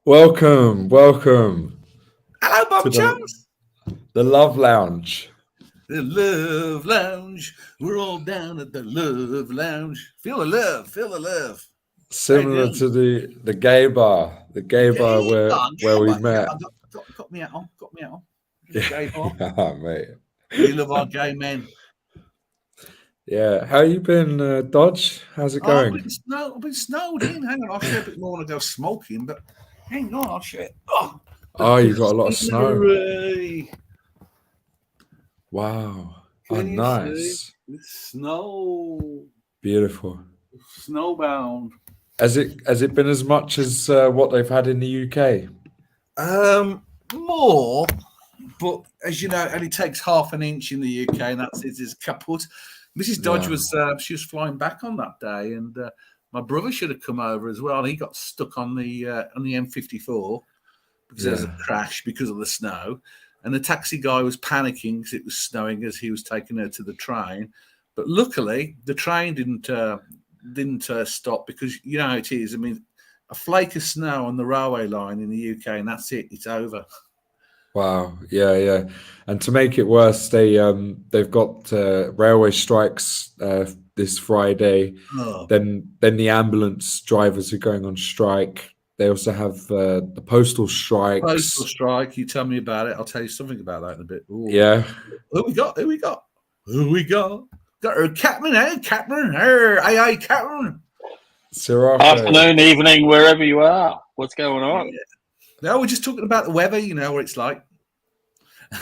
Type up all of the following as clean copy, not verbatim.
Welcome Hello, Bob to Jones. the Love Lounge. The Love Lounge. We're all down at the Love Lounge. Feel the love. Feel the love. Similar to the gay bar, where we met. Got me out on. Got me out on. Yeah, Gay bar. mate. We love our gay men. Yeah, how you been, Dodge? How's it going? I've been snowed in. Hang on, I'll share a bit more when I go smoking, but hang on, I'll share. Oh, you got a lot of snow. Scenery. Wow. Can you nice. see? It's snow. Beautiful. Snowbound. Has it been as much as what they've had in the UK? More, but as you know, it only takes half an inch in the UK, and that's it is kaput. Mrs. Dodge was she was flying back on that day, and my brother should have come over as well. He got stuck on the M54 because there was a crash because of the snow, and the taxi guy was panicking because it was snowing as he was taking her to the train. But luckily, the train didn't stop because you know how it is. I mean, a flake of snow on the railway line in the UK, and that's it. It's over. Wow, yeah, and to make it worse, they've got railway strikes this Friday. Oh. Then the ambulance drivers are going on strike. They also have the postal strikes. Postal strike. You tell me about it. I'll tell you something about that in a bit. Ooh. Yeah. Who we got? Got our captain, Captain. Aye, Captain. Sirocco. Afternoon, evening, wherever you are. What's going on? Yeah. No, we're just talking about the weather. You know what it's like.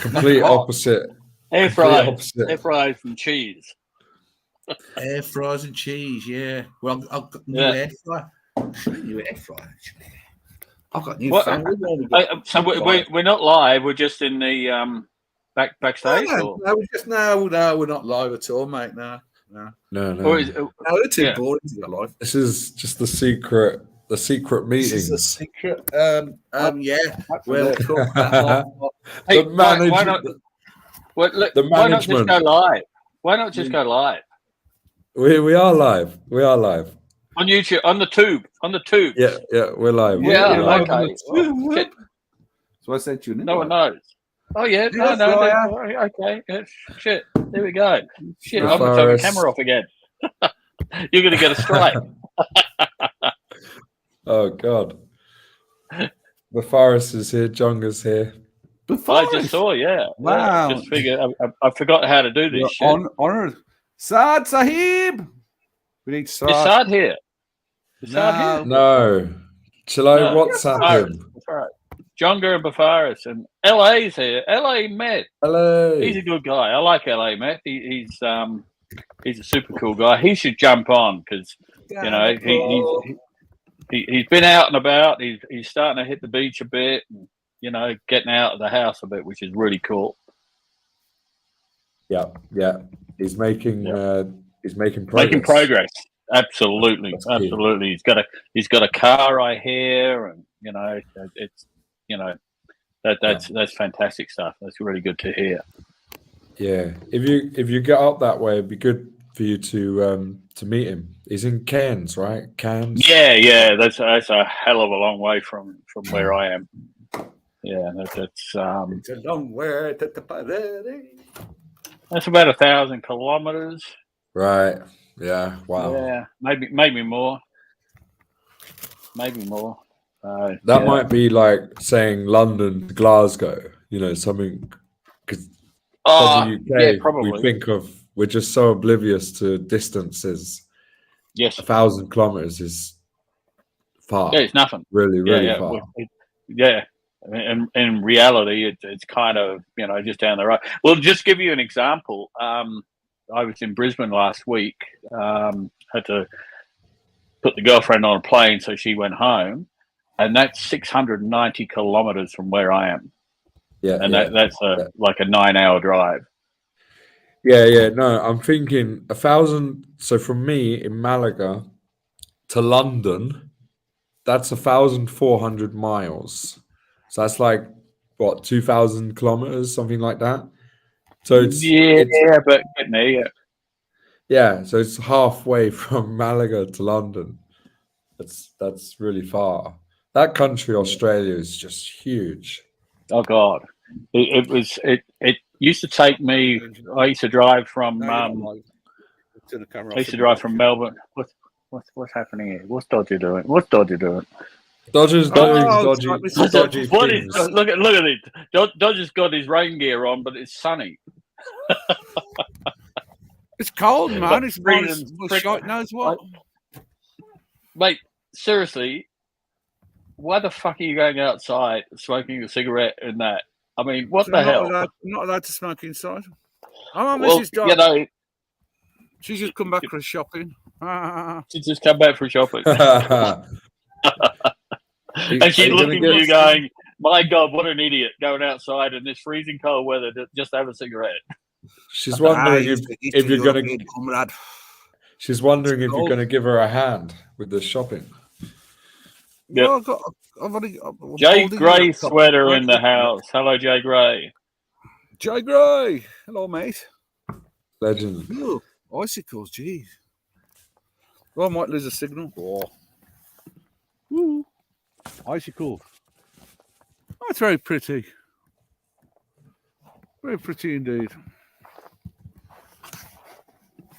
Complete opposite. Air fries and cheese. Air fries and cheese. Yeah. Well, I've got new air fryer. New air fryer. Actually, I've got new. So we're not live. We're just in the backstage. No, we're not live at all, mate. No. It's too boring to go live. This is just the secret meetings. This is a secret. Yeah. We'll talk about hey, why not just go live? Why not just go live? We are live. We are live. On YouTube, on the tube. Yeah, we're live. Yeah, okay. So I said you. No one knows. Oh yeah, no. Okay, shit. There we go. Shit, I'm gonna turn the camera off again. You're gonna get a strike. Oh God. Bafaris is here. Jonga's here. I just saw, yeah. Wow. Just figured I forgot how to do this. Honored. Saad Sahib. We need Saad. Is Saad here? Here? No. Shall I WhatsApp him? Jonga and Bafaris and LA's here. LA Met. LA. He's a good guy. I like LA Met. He's a super cool guy. He should jump on because you know he's been out and about. He's starting to hit the beach a bit. And, you know, getting out of the house a bit, which is really cool. Yeah. He's making progress. Making progress. Absolutely. He's got a car, I hear, and you know, it's that's fantastic stuff. That's really good to hear. Yeah. If you get up that way, it'd be good for you to meet him. He's in Cairns, right? Cairns. Yeah. That's a hell of a long way from where I am. Yeah, that's it's a long way to the party. That's about 1,000 kilometers. Right. Yeah. Wow. Yeah. Maybe more. That might be like saying London to Glasgow. You know, something because the UK we think of. We're just so oblivious to distances. Yes. 1,000 kilometers is far. Yeah, it's nothing. Really far. In reality, it's kind of, you know, just down the road. Well, just give you an example. I was in Brisbane last week. Had to put the girlfriend on a plane, so she went home, and that's 690 kilometers from where I am. Yeah, and that's like a 9-hour drive. Yeah. No, I'm thinking 1,000. So from me in Malaga to London, that's 1,400 miles. So that's like what, 2,000 kilometers, something like that. So it's so it's halfway from Malaga to London. That's really far. That country, Australia, is just huge. Oh God, it used to take me. I used to drive from. No, you're not live. Turn the camera I off, used to it'll be drive back. from Melbourne. What's happening here? What's Dodger doing? What's Dodger doing? Dodger's doing dodgy, it's like dodgy What is? things. Look at it. Dodger's got his rain gear on, but it's sunny. It's cold, man. It's freezing, shite knows what. Mate, seriously, why the fuck are you going outside smoking a cigarette in that? I mean, what the hell? I'm not allowed to smoke inside. Oh, Well, Mrs. Dodge. you know, She's just come back for shopping. she just come back from shopping. And she's looking at you going, my God, what an idiot going outside in this freezing cold weather to just have a cigarette. She's wondering if you're going to. Comrade. She's wondering if you're going to give her a hand with the shopping. Yeah, Jay Gray sweater in the house. Hello, Jay Gray. Jay Gray. Hello, mate. Legend. Ooh, icicles, geez. Well, I might lose a signal. Oh. Ooh. Icicle. Oh, it's very pretty. Very pretty indeed.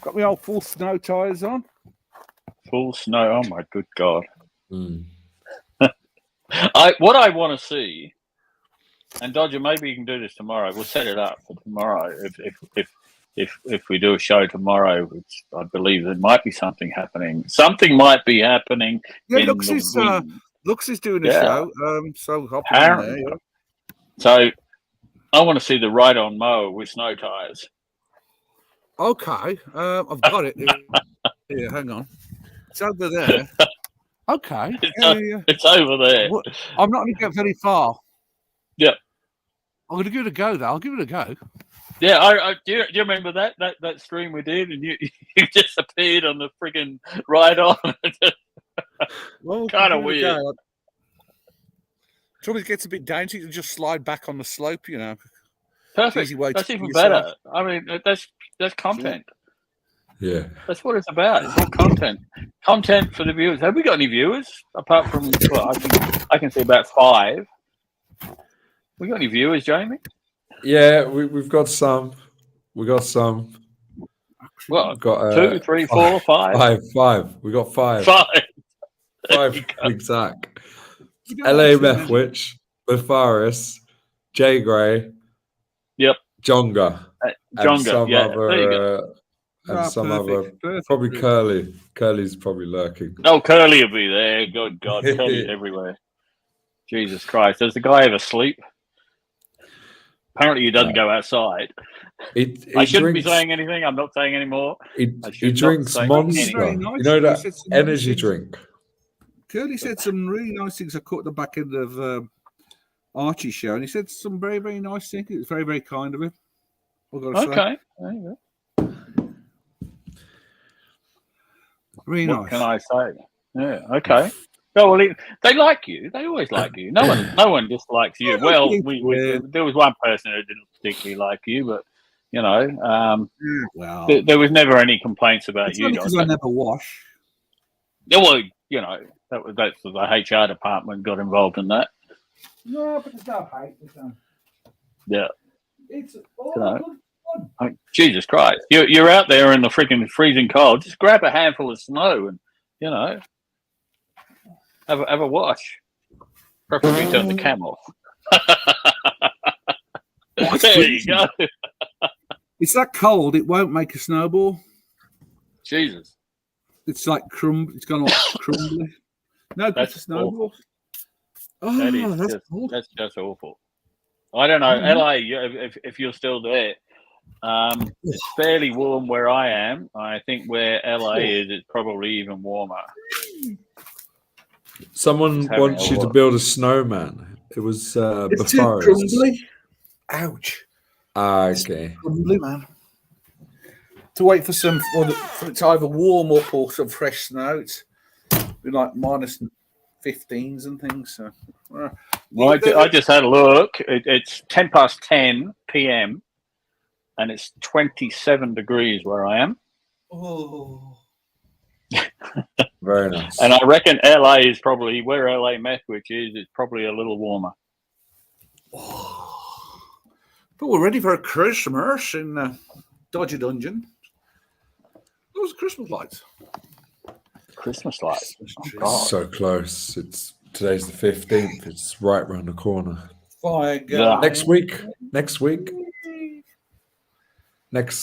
Got my old full snow tyres on. Full snow. Oh, my good God. Mm. What I want to see, and Dodger, maybe you can do this tomorrow. We'll set it up for tomorrow. If we do a show tomorrow, which I believe there might be something happening. Something might be happening. Yeah, Lux is doing a show. So hop in there. Yeah. So I want to see the ride-on mower with snow tires. Okay, I've got it. Here, hang on. It's over there. Okay. It's over there. What? I'm not going to get very far. Yeah. I'm going to give it a go, though. I'll give it a go. Yeah, do you remember that stream we did, and you disappeared on the friggin' ride-on? Well, kind of weird. Trouble it gets a bit dangerous. You can just slide back on the slope, you know. Perfect. That's even better. I mean, that's content. Yeah. That's what it's about. It's all content. Content for the viewers. Have we got any viewers? Apart from, well, I can see about 5. We got any viewers, Jamie? Yeah, we've got some. We got some. Well, we've got 2, 3, 4, 5. 5. We got 5. 5 exact. LA Methwich, Betharis, Jay Gray. Yep. Jonga. Jonga. Yeah. There you go. And some other, probably Curly. Curly's probably lurking. Oh, Curly will be there. Good God, Curly's everywhere. Jesus Christ. Does the guy ever sleep? Apparently he doesn't go outside. I shouldn't be saying anything. I'm not saying anymore. He drinks Monster. Nice. You know that energy drink. Curly said some really nice things. I caught the back end of Archie's show, and he said some very, very nice things. It was very, very kind of him. Okay. There you go. Really what nice. Can I say? Yeah. Okay. Oh, well, they like you. They always like you. No one dislikes you. Well, there was one person who didn't particularly like you, but you know, there was never any complaints about you. Because I never wash. Yeah, well, you know, that's the HR department got involved in that. No, but there's no hate. Yeah. It's all good fun. I mean, Jesus Christ, you're out there in the freaking freezing cold. Just grab a handful of snow and you know. Have a wash. Preferably turn the cam off. There you go. It's that cold, it won't make a snowball. Jesus. It's like it's gone like crumbly. No, that's a snowball. That's just awful. I don't know. LA, if you're still there, it's fairly warm where I am. I think where LA is, it's probably even warmer. Someone wants you to build a snowman. It was it's too crumbly. Ouch. Okay. Crumbly, man. To wait for for it to either warm up or some fresh snow. It's been like minus 15s and things. So, well, I just had a look. It's 10:10 p.m. and it's 27 degrees where I am. Oh. Very nice. And I reckon LA is probably where LA Methwich is probably a little warmer. But we're ready for a Christmas in Dodgy Dungeon. Those Christmas lights. Christmas lights. Christmas trees. God. So close. Today's the 15th. It's right around the corner. Fire Yeah. going. Next week. Next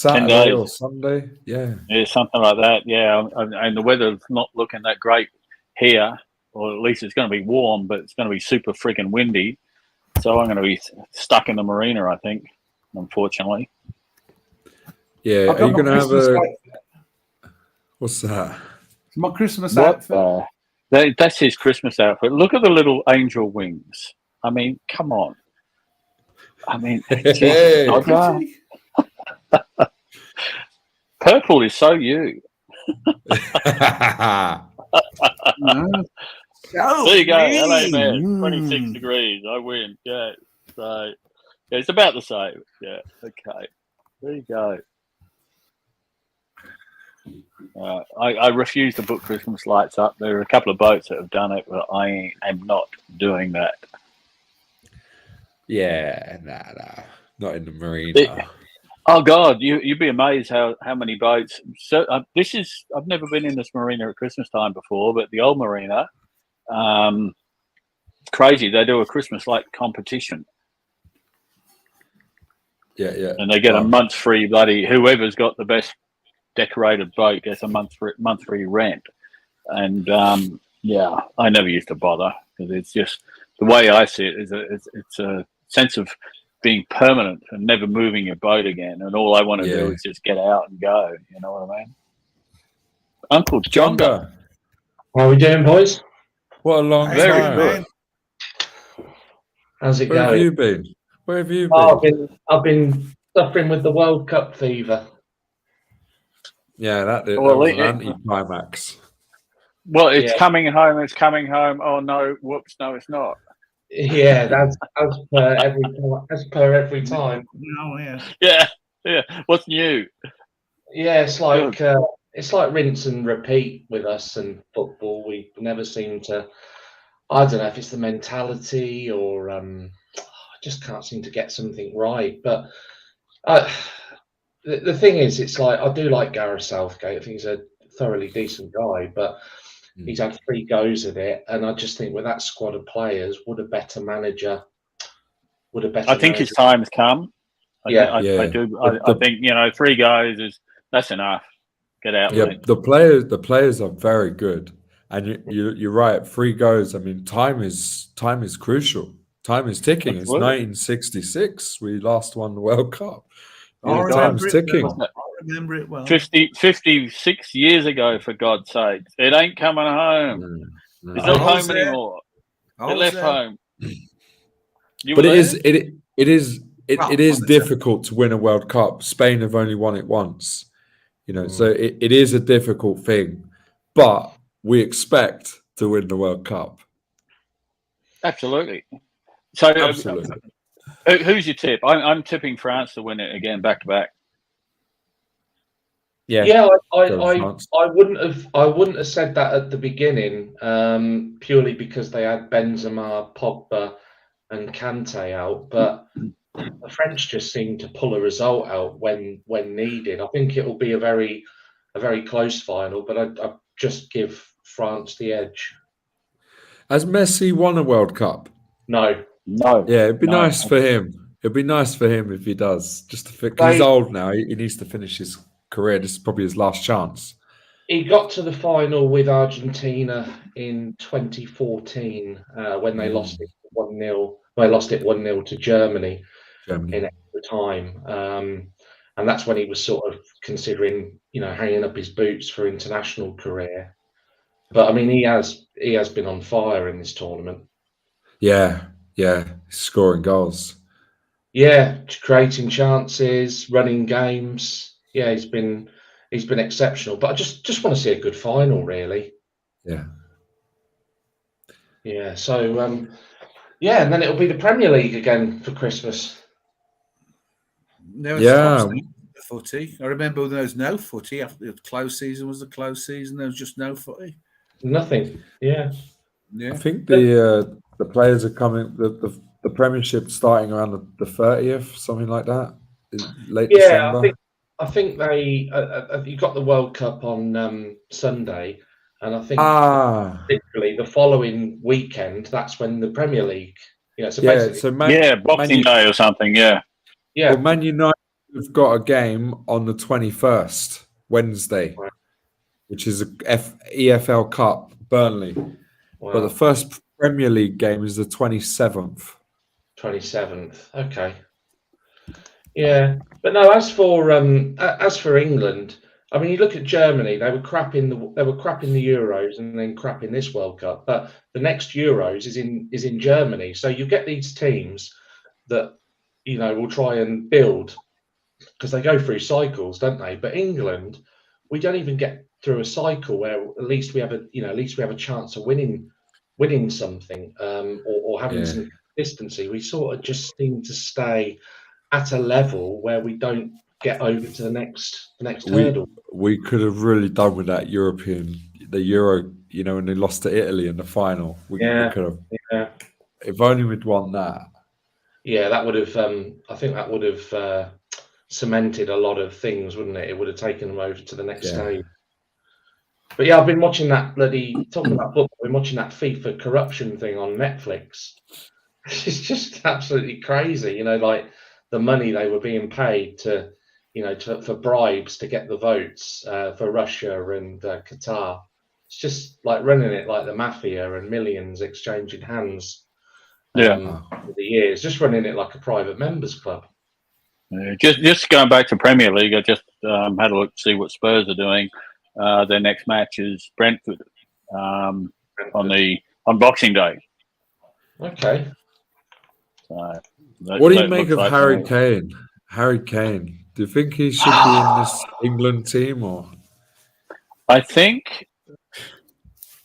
10 Saturday days. or Sunday. Yeah. Yeah, something like that. Yeah, and the weather's not looking that great here, or at least it's going to be warm, but it's going to be super freaking windy. So I'm going to be stuck in the marina, I think, unfortunately. Yeah. I've Are you got going my to have Christmas a... outfit. What's that? My Christmas What? outfit. That's his Christmas outfit. Look at the little angel wings. I mean, come on. I mean, Jesus, Hey. Dodger. Pretty. Purple is so you. No. Oh, There you go. me. LA man, 26 degrees. I win. Yeah. So yeah, it's about the same. Yeah. Okay. There you go. I refuse to put Christmas lights up. There are a couple of boats that have done it, but I am not doing that. Yeah. Nah. Not in the marina. Oh God, you'd be amazed how many boats. So I've never been in this marina at Christmas time before, but the old marina, crazy. They do a Christmas light competition, Yeah. and they get a Wow. month free. Bloody whoever's got the best decorated boat gets a month free rent. And yeah, I never used to bother because it's just the way I see it is it's a sense of being permanent and never moving your boat again. And all I want to do is just get out and go. You know what I mean? Uncle Jonga. Jonga. How are we doing, boys? What a long Very time. good. How's it Where have going? you been? Where have you been? Oh, I've been suffering with the World Cup fever. Yeah, that Well, was an anti-climax. Well, it's Yeah. coming home. It's coming home. Oh no! Whoops! No, it's not. Yeah, that's as per every time. Oh, yeah. Yeah. What's new? Yeah, it's like rinse and repeat with us and football. We never seem to. I don't know if it's the mentality or I just can't seem to get something right. But the thing is, it's like I do like Gareth Southgate. I think he's a thoroughly decent guy, but he's had 3 goes at it, and I just think with that squad of players, would a better manager. I think his time has come. I do. I think 3 guys that's enough. Get out. Yeah, mate. the players are very good, and you're right. 3 goes. I mean, time is crucial. Time is ticking. It's Absolutely. 1966. We last won the World Cup. I Time's remember it ticking. well. I remember it well. 56 years ago, for God's sake. It ain't coming home. It's not I was home there. anymore. I It was left there. home. But it is Well, difficult to win a World Cup. Spain have only won it once, so it is a difficult thing. But we expect to win the World Cup. Absolutely. So, Absolutely. Who's your tip? I'm tipping France to win it again, back to back. Yeah, Go I wouldn't have said that at the beginning, purely because they had Benzema, Pogba, and Kante out, but the French just seem to pull a result out when needed. I think it will be a very close final, but I just give France the edge. Has Messi won a World Cup? No. No. Yeah, it'd be No. nice for him. It'd be nice for him if he does, just to because he's old now. He needs to finish his career. This is probably his last chance. He got to the final with Argentina in 2014 when they lost it 1-0. They lost it 1-0 to Germany in extra time, and that's when he was sort of considering, hanging up his boots for international career. But I mean, he has been on fire in this tournament. Yeah, scoring goals. Yeah, creating chances, running games. Yeah, he's been exceptional. But I just want to see a good final, really. Yeah. Yeah. So and then it'll be the Premier League again for Christmas. No, it's tops, the footy. I remember when there was no footy. After the close season was the close season. There was just no footy. Nothing. Yeah. I think the players are coming. The Premiership starting around the 30th, something like that, late December. I think they you got the World Cup on Sunday, and I think literally the following weekend that's when the Premier League. So basically, Boxing Day or something. Yeah. Well, Man United have got a game on the 21st, Wednesday, which is a EFL Cup, Burnley. Wow. But the first Premier League game is the 27th. 27th. Okay. Yeah, but no. As for England, I mean, you look at Germany. They were crap in the Euros and then crap in this World Cup. But the next Euros is in Germany. So you get these teams that will try and build because they go through cycles, don't they? But England, we don't even get through a cycle where at least we have a chance of winning something or having some consistency. We sort of just seem to stay at a level where we don't get over to the next hurdle. We could have really done with that Euro, when they lost to Italy in the final. We could have. Yeah. If only we'd won that. Yeah, that would have. I think that would have cemented a lot of things, wouldn't it? It would have taken them over to the next stage. But yeah, I've been watching that talking about football. I've been watching that FIFA corruption thing on Netflix. It's just absolutely crazy, like the money they were being paid to, for bribes to get the votes for Russia and Qatar. It's just like running it like the mafia and millions exchanging hands. Over the years, just running it like a private members club. Just going back to Premier League, I just had a look to see what Spurs are doing. Their next match is Brentford on Boxing Day. Okay. So what do you make of Harry Kane? Harry Kane. Do you think he should be in this England team or? I think.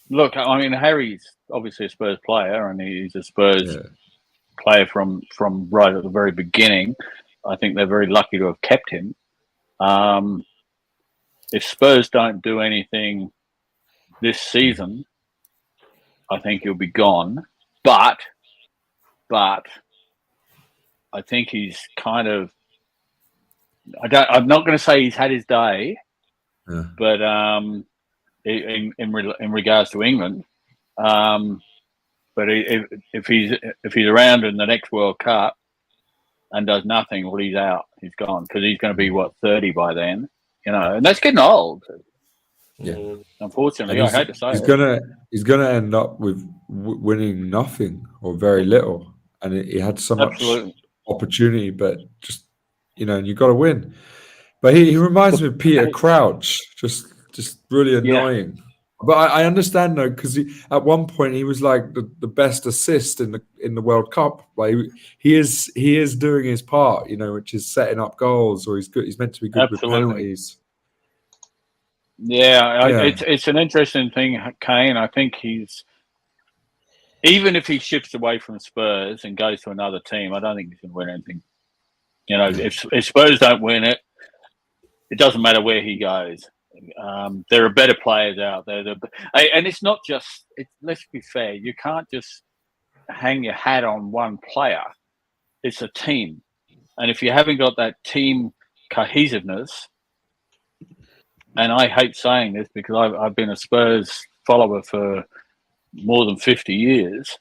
Look, I mean, Harry's obviously a Spurs player, and he's a Spurs player from right at the very beginning. I think they're very lucky to have kept him. If Spurs don't do anything this season, I think he'll be gone. But I think he's kind of. I'm not going to say he's had his day, but in regards to England, but if he's around in the next World Cup and does nothing, well, he's out. He's gone because he's going to be 30 by then, and that's getting old. Yeah, unfortunately, I hate to say he's gonna end up with winning nothing or very little, and he had so much opportunity, but just and you got to win. But he reminds me of Peter Crouch, just really annoying. But I understand though, because at one point he was like the best assist in the World Cup. Like he is doing his part, which is setting up goals, or he's good. He's meant to be good with penalties. It's an interesting thing, Kane. I think even if he shifts away from Spurs and goes to another team, I don't think he's going to win anything. If Spurs don't win it, it doesn't matter where he goes. There are better players out there. And it's not just, let's be fair, you can't just hang your hat on one player. It's a team. And if you haven't got that team cohesiveness, and I hate saying this because I've been a Spurs follower for more than 50 years,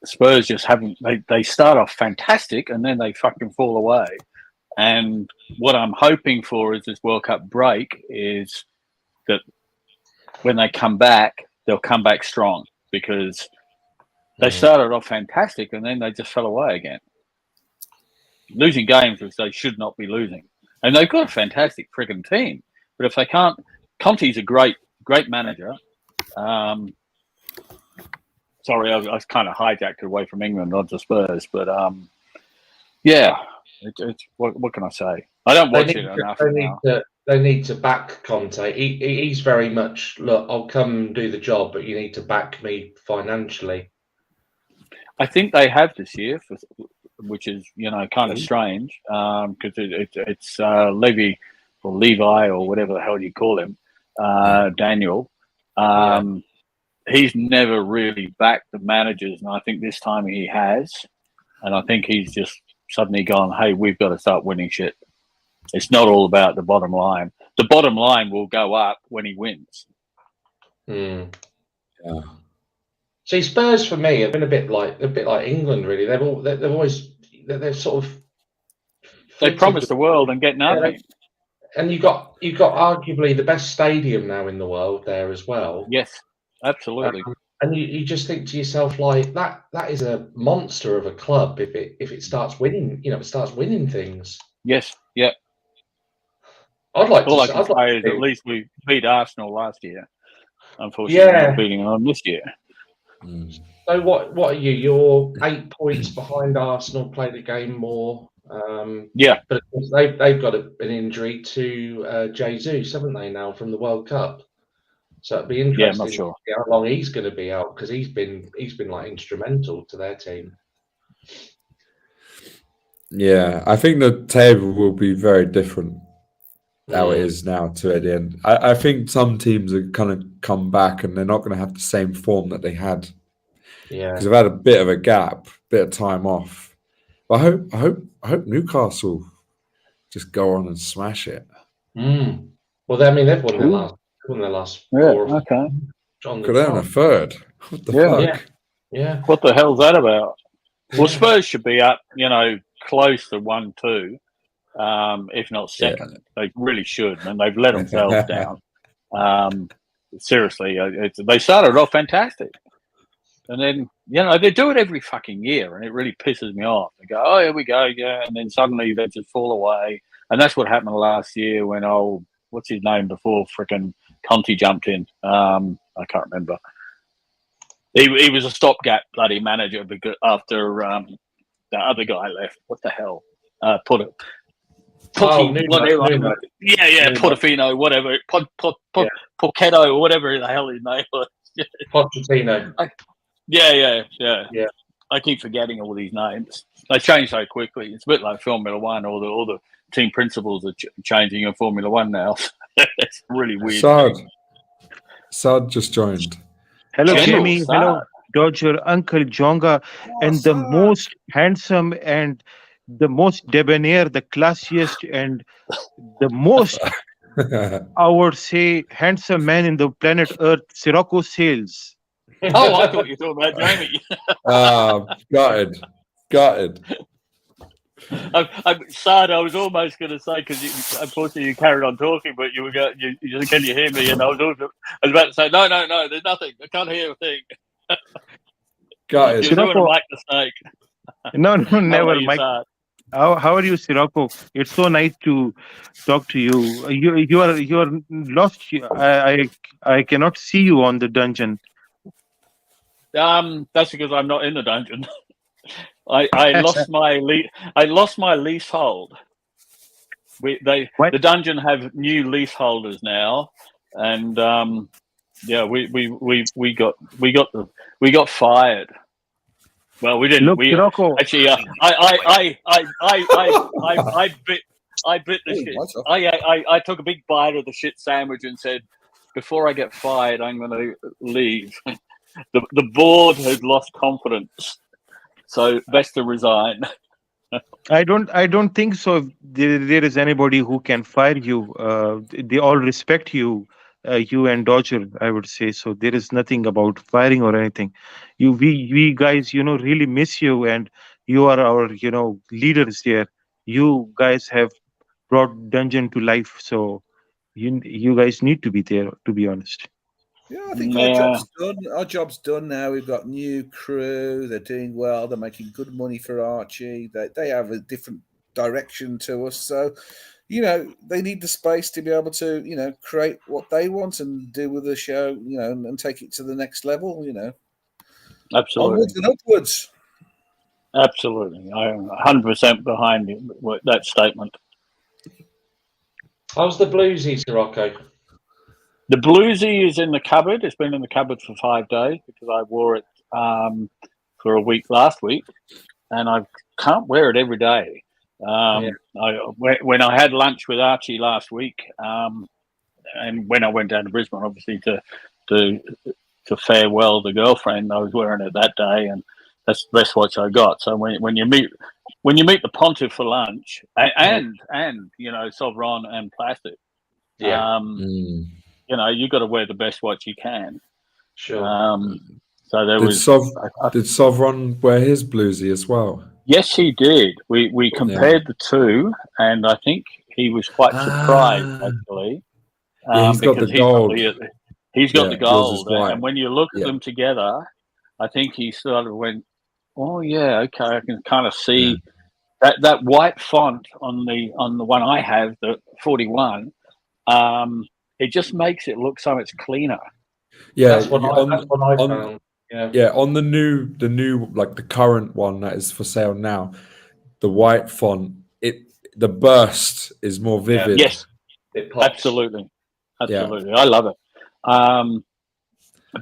Spurs just haven't, they start off fantastic and then they fucking fall away. And what I'm hoping for is this World Cup break is that when they come back, they'll come back strong because they started off fantastic and then they just fell away again. Losing games which they should not be losing. And they've got a fantastic friggin' team. But if they can't, Conte's a great manager. Sorry, I kind of hijacked it away from England, not to Spurs. But it's what can I say? I don't watch it enough. They need to back Conte. He's very much, look, I'll come and do the job, but you need to back me financially. I think they have this year. which is kind of strange because it's Levi or Levi or whatever the hell you call him, Daniel. He's never really backed the managers, and I think this time he has. And I think he's just suddenly gone, hey, we've got to start winning shit. It's not all about the bottom line. The bottom line will go up when he wins. Yeah. See, Spurs for me have been a bit like England, really. They've sort of they promise the world and get nothing. And you've got arguably the best stadium now in the world there as well. Yes, absolutely. And you just think to yourself, like, that is a monster of a club if it starts winning, it starts winning things. Yes, yeah. All I can say is at least we beat Arsenal last year. Unfortunately, not beating them this year. So what are you? You're 8 points behind Arsenal. Play the game more. But they've got an injury to Jesus, haven't they, now from the World Cup? So it'd be interesting I'm not sure. to see how long he's going to be out, because he's been like instrumental to their team. Yeah, I think the table will be very different how it is now to at the end. I think some teams are kind of come back and they're not going to have the same form that they had. Yeah, because they've had a bit of a gap, bit of time off. But I hope Newcastle just go on and smash it. Well, they've won their last 4 or 5. Could they on a third? What the fuck? Yeah. What the hell's that about? Well, Spurs should be up, close to 1-2, if not second. Yeah. They really should, and they've let themselves down. Seriously, they started off fantastic. And then, they do it every fucking year, and it really pisses me off. They go, oh, here we go, and then suddenly they just fall away. And that's what happened last year when, what's his name before frickin' Conte jumped in? I can't remember. He was a stopgap bloody manager because after the other guy left. What the hell? Portofino, whatever. Pocchetto, or whatever the hell his name was. Pochettino. Yeah. I keep forgetting all these names. They change so quickly. It's a bit like Formula One. All the team principles are changing in Formula One now. It's really weird. Sad just joined. Hello, Jamie. Hello, Dodger, Uncle Jonga, and the most handsome and the most debonair, the classiest and the most, I would say, handsome man in the planet Earth, Sirocco Sails. Oh, I thought you were talking about Jamie. Gutted. I'm sad. I was almost going to say, because unfortunately you carried on talking, but you just, can you hear me? And I was about to say, no, there's nothing. I can't hear a thing. Gutted. You're doing like the snake. No, never, Mike. How are you, Sirocco? It's so nice to talk to you. You are lost. I cannot see you on the dungeon. That's because I'm not in the dungeon. I lost my leasehold. The dungeon have new leaseholders now, and we got fired. Well, we didn't. Look, Sirocco. Actually, I bit the shit. I took a big bite of the shit sandwich and said, before I get fired, I'm going to leave. The board has lost confidence, so best to resign. I don't think so. There is anybody who can fire you. They all respect you, you and Dodger, I would say. So there is nothing about firing or anything. We guys, really miss you, and you are our, leaders here. You guys have brought Dungeon to life, so you guys need to be there, to be honest. Yeah, I think our job's done now. We've got new crew. They're doing well. They're making good money for Archie. They have a different direction to us. So, they need the space to be able to, create what they want and do with the show, and take it to the next level, Absolutely. Onwards and upwards. Absolutely. I am 100% behind that statement. How's the bluesy, Sirocco? The bluesy is in the cupboard. It's been in the cupboard for 5 days because I wore it for a week last week, and I've can't wear it every day. When I had lunch with Archie last week, and when I went down to Brisbane, obviously to farewell the girlfriend, I was wearing it that day, and that's the best watch I got. So when you meet the Pontiff for lunch, and you know, Sovereign and Plastic, you know, you got to wear the best watch you can. Sure. So there did Sovereign wear his bluesy as well? Yes, he did. We compared the two, and I think he was quite surprised actually. Yeah, he's got the gold. He's got the gold, and when you look at Yeah. them together, I think he sort of went, "Oh yeah, okay, I can kind of see that white font on the one I have, the 41. It just makes it look so much cleaner." Yeah, that's what I found. Yeah, on the new like the current one that is for sale now, the white font, the burst is more vivid. Yes, it pops. absolutely. I love it.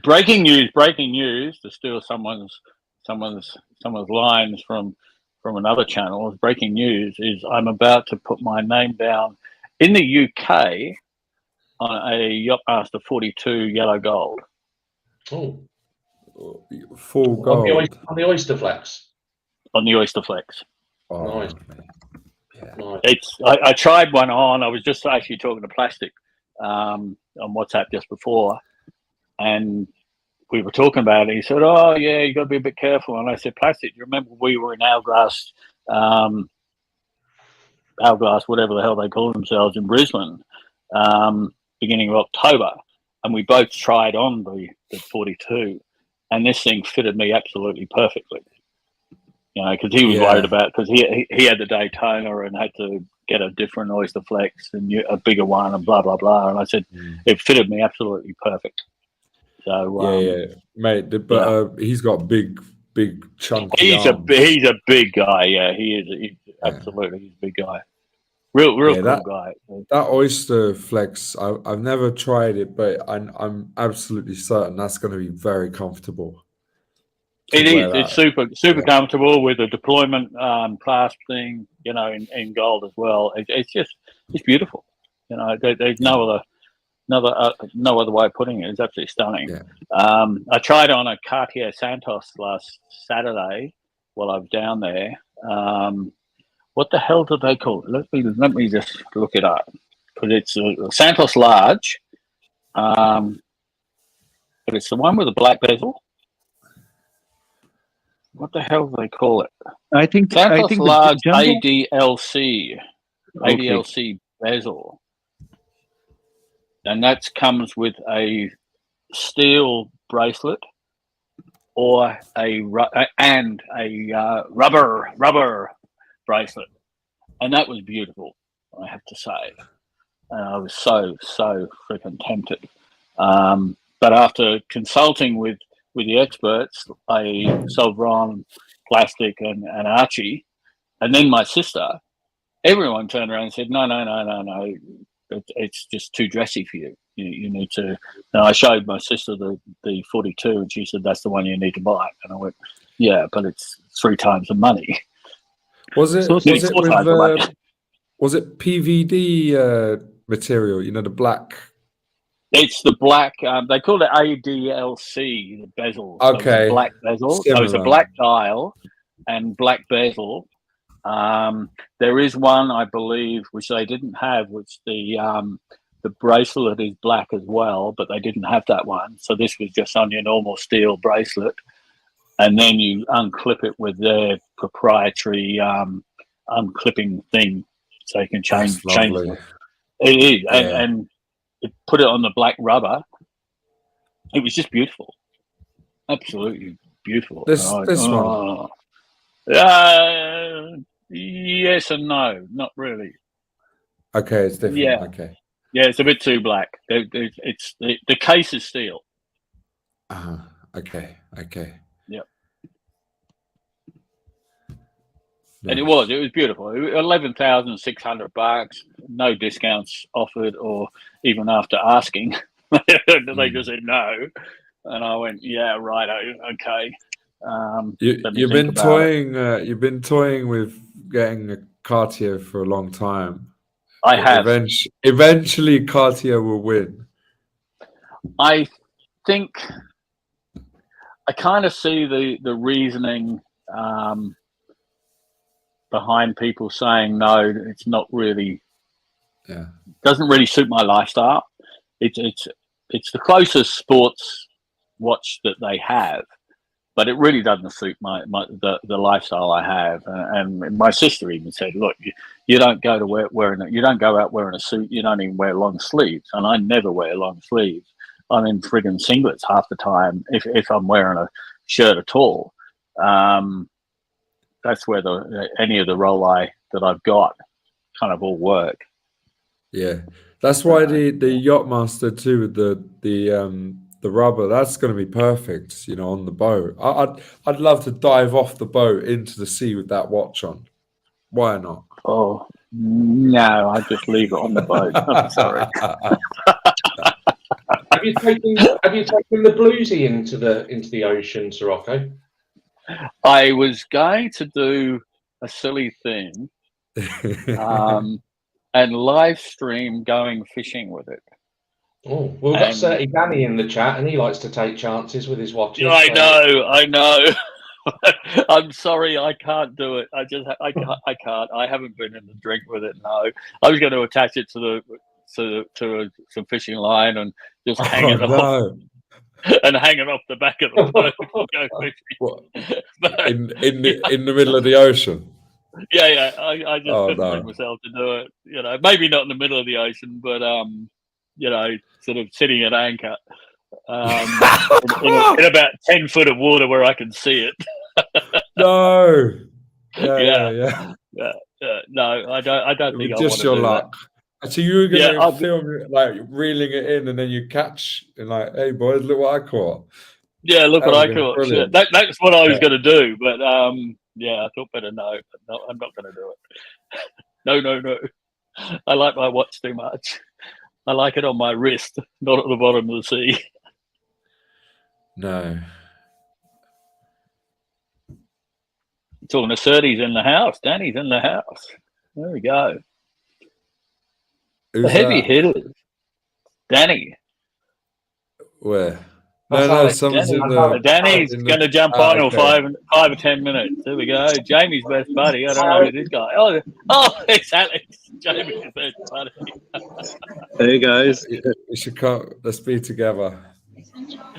Breaking news to steal someone's lines from another channel. Breaking news is I'm about to put my name down in the UK on a Yachtmaster 42 yellow gold. Oh, Full gold on the Oyster Flex. On the Oyster Flex. Oh, Nice. yeah. It's I tried one on. I was just actually talking to Plastic on WhatsApp just before, and we were talking about it. He said, "Oh yeah, you got to be a bit careful." And I said, "Plastic, do you remember we were in Hourglass, whatever the hell they call themselves, in Brisbane, beginning of October, and we both tried on the 42, and this thing fitted me absolutely perfectly." You know, because he was worried about, because he had the Daytona and had to get a different Oyster Flex and a bigger one and blah blah blah. And I said it fitted me absolutely perfect. So mate. But he's got big chunky he's arms. He's a big guy. Yeah, he is. He's absolutely he's a big guy. Real cool guy. That Oyster Flex, I've never tried it, but I'm absolutely certain that's going to be very comfortable. It is. It's super comfortable with a deployment clasp thing, you know, in gold as well. It's beautiful. You know, there's no other way of putting it. It's absolutely stunning. Yeah. I tried on a Cartier Santos last Saturday while I was down there. What the hell do they call it? Let me just look it up, because it's a Santos Large, but it's the one with the black bezel. What the hell do they call it? I think Large the ADLC bezel, and that comes with a steel bracelet or a rubber bracelet, and that was beautiful, I have to say. And I was so freaking tempted, but after consulting with the experts, Sovereign, Plastic, and Archie, and then my sister, everyone turned around and said, no, it's just too dressy for you. You need to. And I showed my sister the 42, and she said, that's the one you need to buy. And I went, yeah, but it's 3 times the money. Was it PVD material? You know, the black. It's the black. They call it ADLC, the bezel. Okay. So it's a black bezel. Similar. So it's a black dial and black bezel. There is one, I believe, which they didn't have, which the bracelet is black as well, but they didn't have that one. So this was just on your normal steel bracelet, and then you unclip it with their proprietary unclipping thing, so you can change it. It is, and put it on the black rubber. It was just beautiful, absolutely beautiful. This one. Yes and no, not really. Okay, it's different. Yeah. Okay. Yeah, it's a bit too black. It's the case is steel. Okay. Yep. Nice. And it was beautiful. $11,600, no discounts offered, or even after asking, they just said no. And I went, yeah, right, okay. You've been toying. You've been toying with getting a Cartier for a long time. I have. Eventually, Cartier will win. I think I kind of see the reasoning behind people saying no. It's not really. Yeah. Doesn't really suit my lifestyle. It's the closest sports watch that they have, but it really doesn't suit the lifestyle I have. And my sister even said, "Look, you don't go to you don't go out wearing a suit. You don't even wear long sleeves." And I never wear long sleeves. I'm in friggin' singlets half the time if I'm wearing a shirt at all. That's where any of the role that I've got kind of all work. Yeah, that's why the Yachtmaster too with the rubber, that's going to be perfect, you know, on the boat. I'd love to dive off the boat into the sea with that watch on. Why not? Oh no, I just leave it on the boat. I'm sorry. Have you taken the bluesy into the ocean, Sirocco? I was going to do a silly thing and live stream going fishing with it. Oh, well, we've got Certy Danny in the chat, and he likes to take chances with his watches. I know. I'm sorry, I can't do it. I can't. I haven't been in the drink with it. No, I was going to attach it to some fishing line and just hang it off. And hanging off the back of the boat. But, in the middle of the ocean. Yeah. I just couldn't bring myself to do it. You know, maybe not in the middle of the ocean, but you know, sort of sitting at anchor in about 10 foot of water where I can see it. No. Yeah. No, I don't think I just want to your do luck. that. So you were going to film it, like reeling it in, and then you catch and like, hey boys, look what I caught. Yeah, look what I caught. Shit. That's what I was going to do, but I thought better no. But no, I'm not going to do it. No. I like my watch too much. I like it on my wrist, not at the bottom of the sea. No. So Naserti's in the house. Danny's in the house. There we go. Who's the heavy that? hitters. Danny. Where? No, someone's in the. Danny's going to jump on in 5 or 10 minutes. There we go. Jamie's best buddy. I don't know who this guy. Oh, it's Alex. Jamie's best buddy. Hey guys. You should come. Let's be together.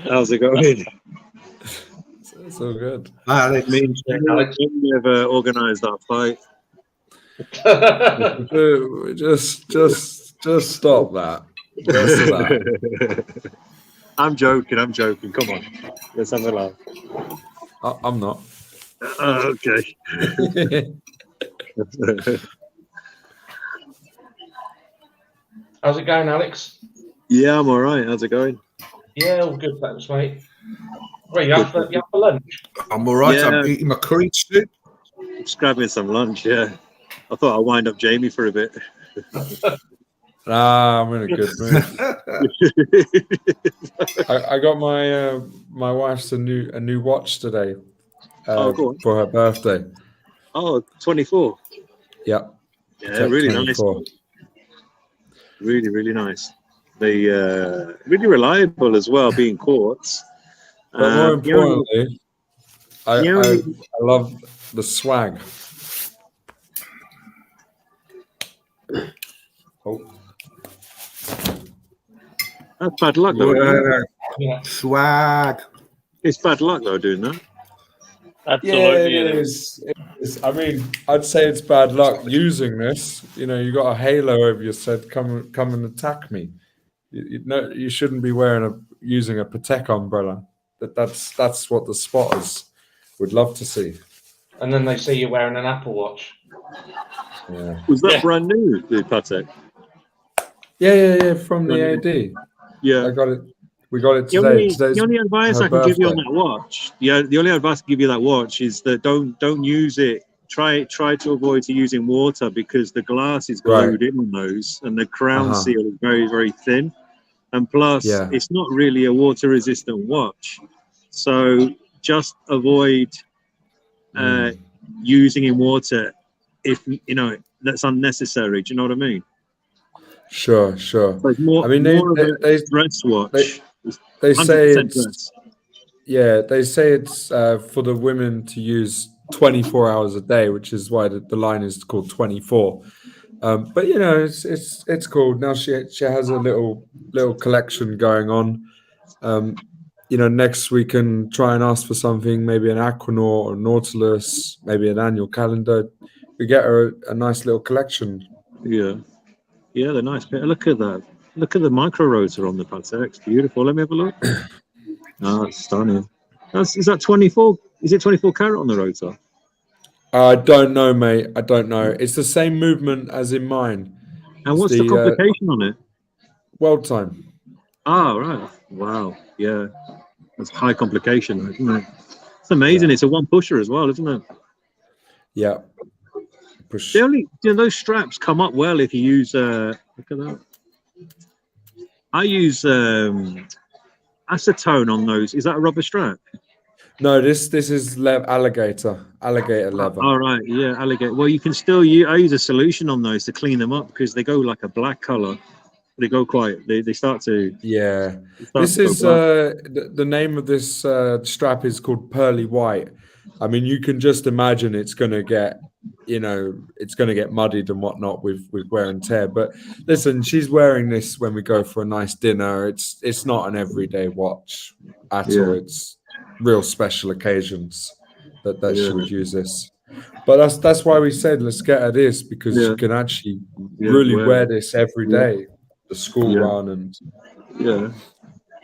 How's it going? It's all good. Alex, Alex never organised that fight. Just stop that. I'm joking. Come on. Let's have a laugh. I'm not. Okay. How's it going, Alex? Yeah, I'm all right. How's it going? Yeah, all good, thanks, mate. Well, you have for lunch? I'm all right. Yeah. I'm eating my curry soup. Just grabbing some lunch, yeah. I thought I'd wind up Jamie for a bit. Nah, I'm in a good mood. I got my wife's a new watch today for her birthday. Oh, 24. Yeah. Yeah, really 24. Nice. Really, really nice. They really reliable as well, being quartz. But more importantly, I love the swag. Oh. That's bad luck, though. Yeah. Swag. It's bad luck, though, doing that. Absolutely, it is. I mean, I'd say it's bad luck using this. You know, you got a halo over your head. Come and attack me. You shouldn't be using a Patek umbrella. That's what the spotters would love to see. And then they see you wearing an Apple Watch. Yeah. Was that brand new, the Patek? Yeah, from the AD. Yeah. I got it. We got it today. The only advice I can give you on that watch, the only advice I can give you on that watch is that don't use it. Try to avoid using water because the glass is glued in on those, and the crown seal is very, very thin. And plus, it's not really a water-resistant watch. So just avoid using in water if that's unnecessary. Do you know what I mean? Sure. So it's more, I mean, more of a dress watch. They say 100% it's dress. they say it's for the women to use 24 hours a day, which is why the line is called 24. But it's cool. Now she has a little collection going on. Next we can try and ask for something, maybe an Aquanaut or Nautilus, maybe an annual calendar. We get her a nice little collection. Yeah, they're nice. Look at that. Look at the micro rotor on the Patek. Beautiful. Let me have a look. Oh, it's stunning. Is that 24? Is it 24 carat on the rotor? I don't know, mate. I don't know. It's the same movement as in mine. And what's the complication on it? World time. Oh, right. Wow. Yeah. That's high complication, isn't it? It's amazing. Yeah. It's a one pusher as well, isn't it? Yeah. Push. Those straps come up well if you use look at that. I use acetone on those. Is that a rubber strap? No, this is alligator leather. All right, yeah, alligator. Well, you can still use. I use a solution on those to clean them up because they go like a black color. They go quite. They start to. Yeah, this is the name of this strap is called pearly white. I mean, you can just imagine it's going to get, it's going to get muddied and whatnot with wear and tear. But listen, she's wearing this when we go for a nice dinner. It's not an everyday watch at all. It's real special occasions that she would use this. But that's why we said let's get her this, because you can actually really wear this every day. The school run and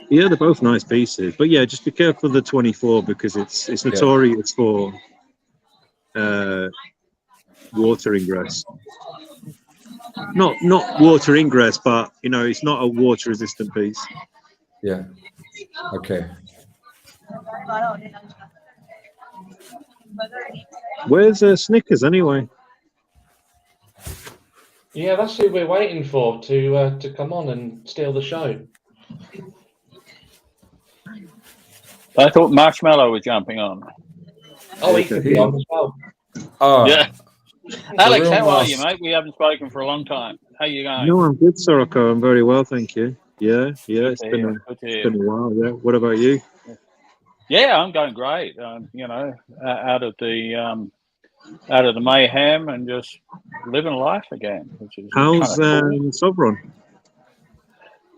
they're both nice pieces. But yeah, just be careful of the 24 because it's notorious for water ingress. Not water ingress, but it's not a water resistant piece. Yeah. Okay. Where's Snickers anyway? Yeah, that's who we're waiting for to come on and steal the show. I thought Marshmallow was jumping on. Oh, he could be on as well. Oh, yeah. Alex, how are you, mate? We haven't spoken for a long time. How you going? No, I'm good, Sirocco. I'm very well, thank you. Yeah. It's been a while. Yeah. What about you? Yeah, I'm going great. Out of the mayhem and just living life again. Which is how's cool. Sovereign?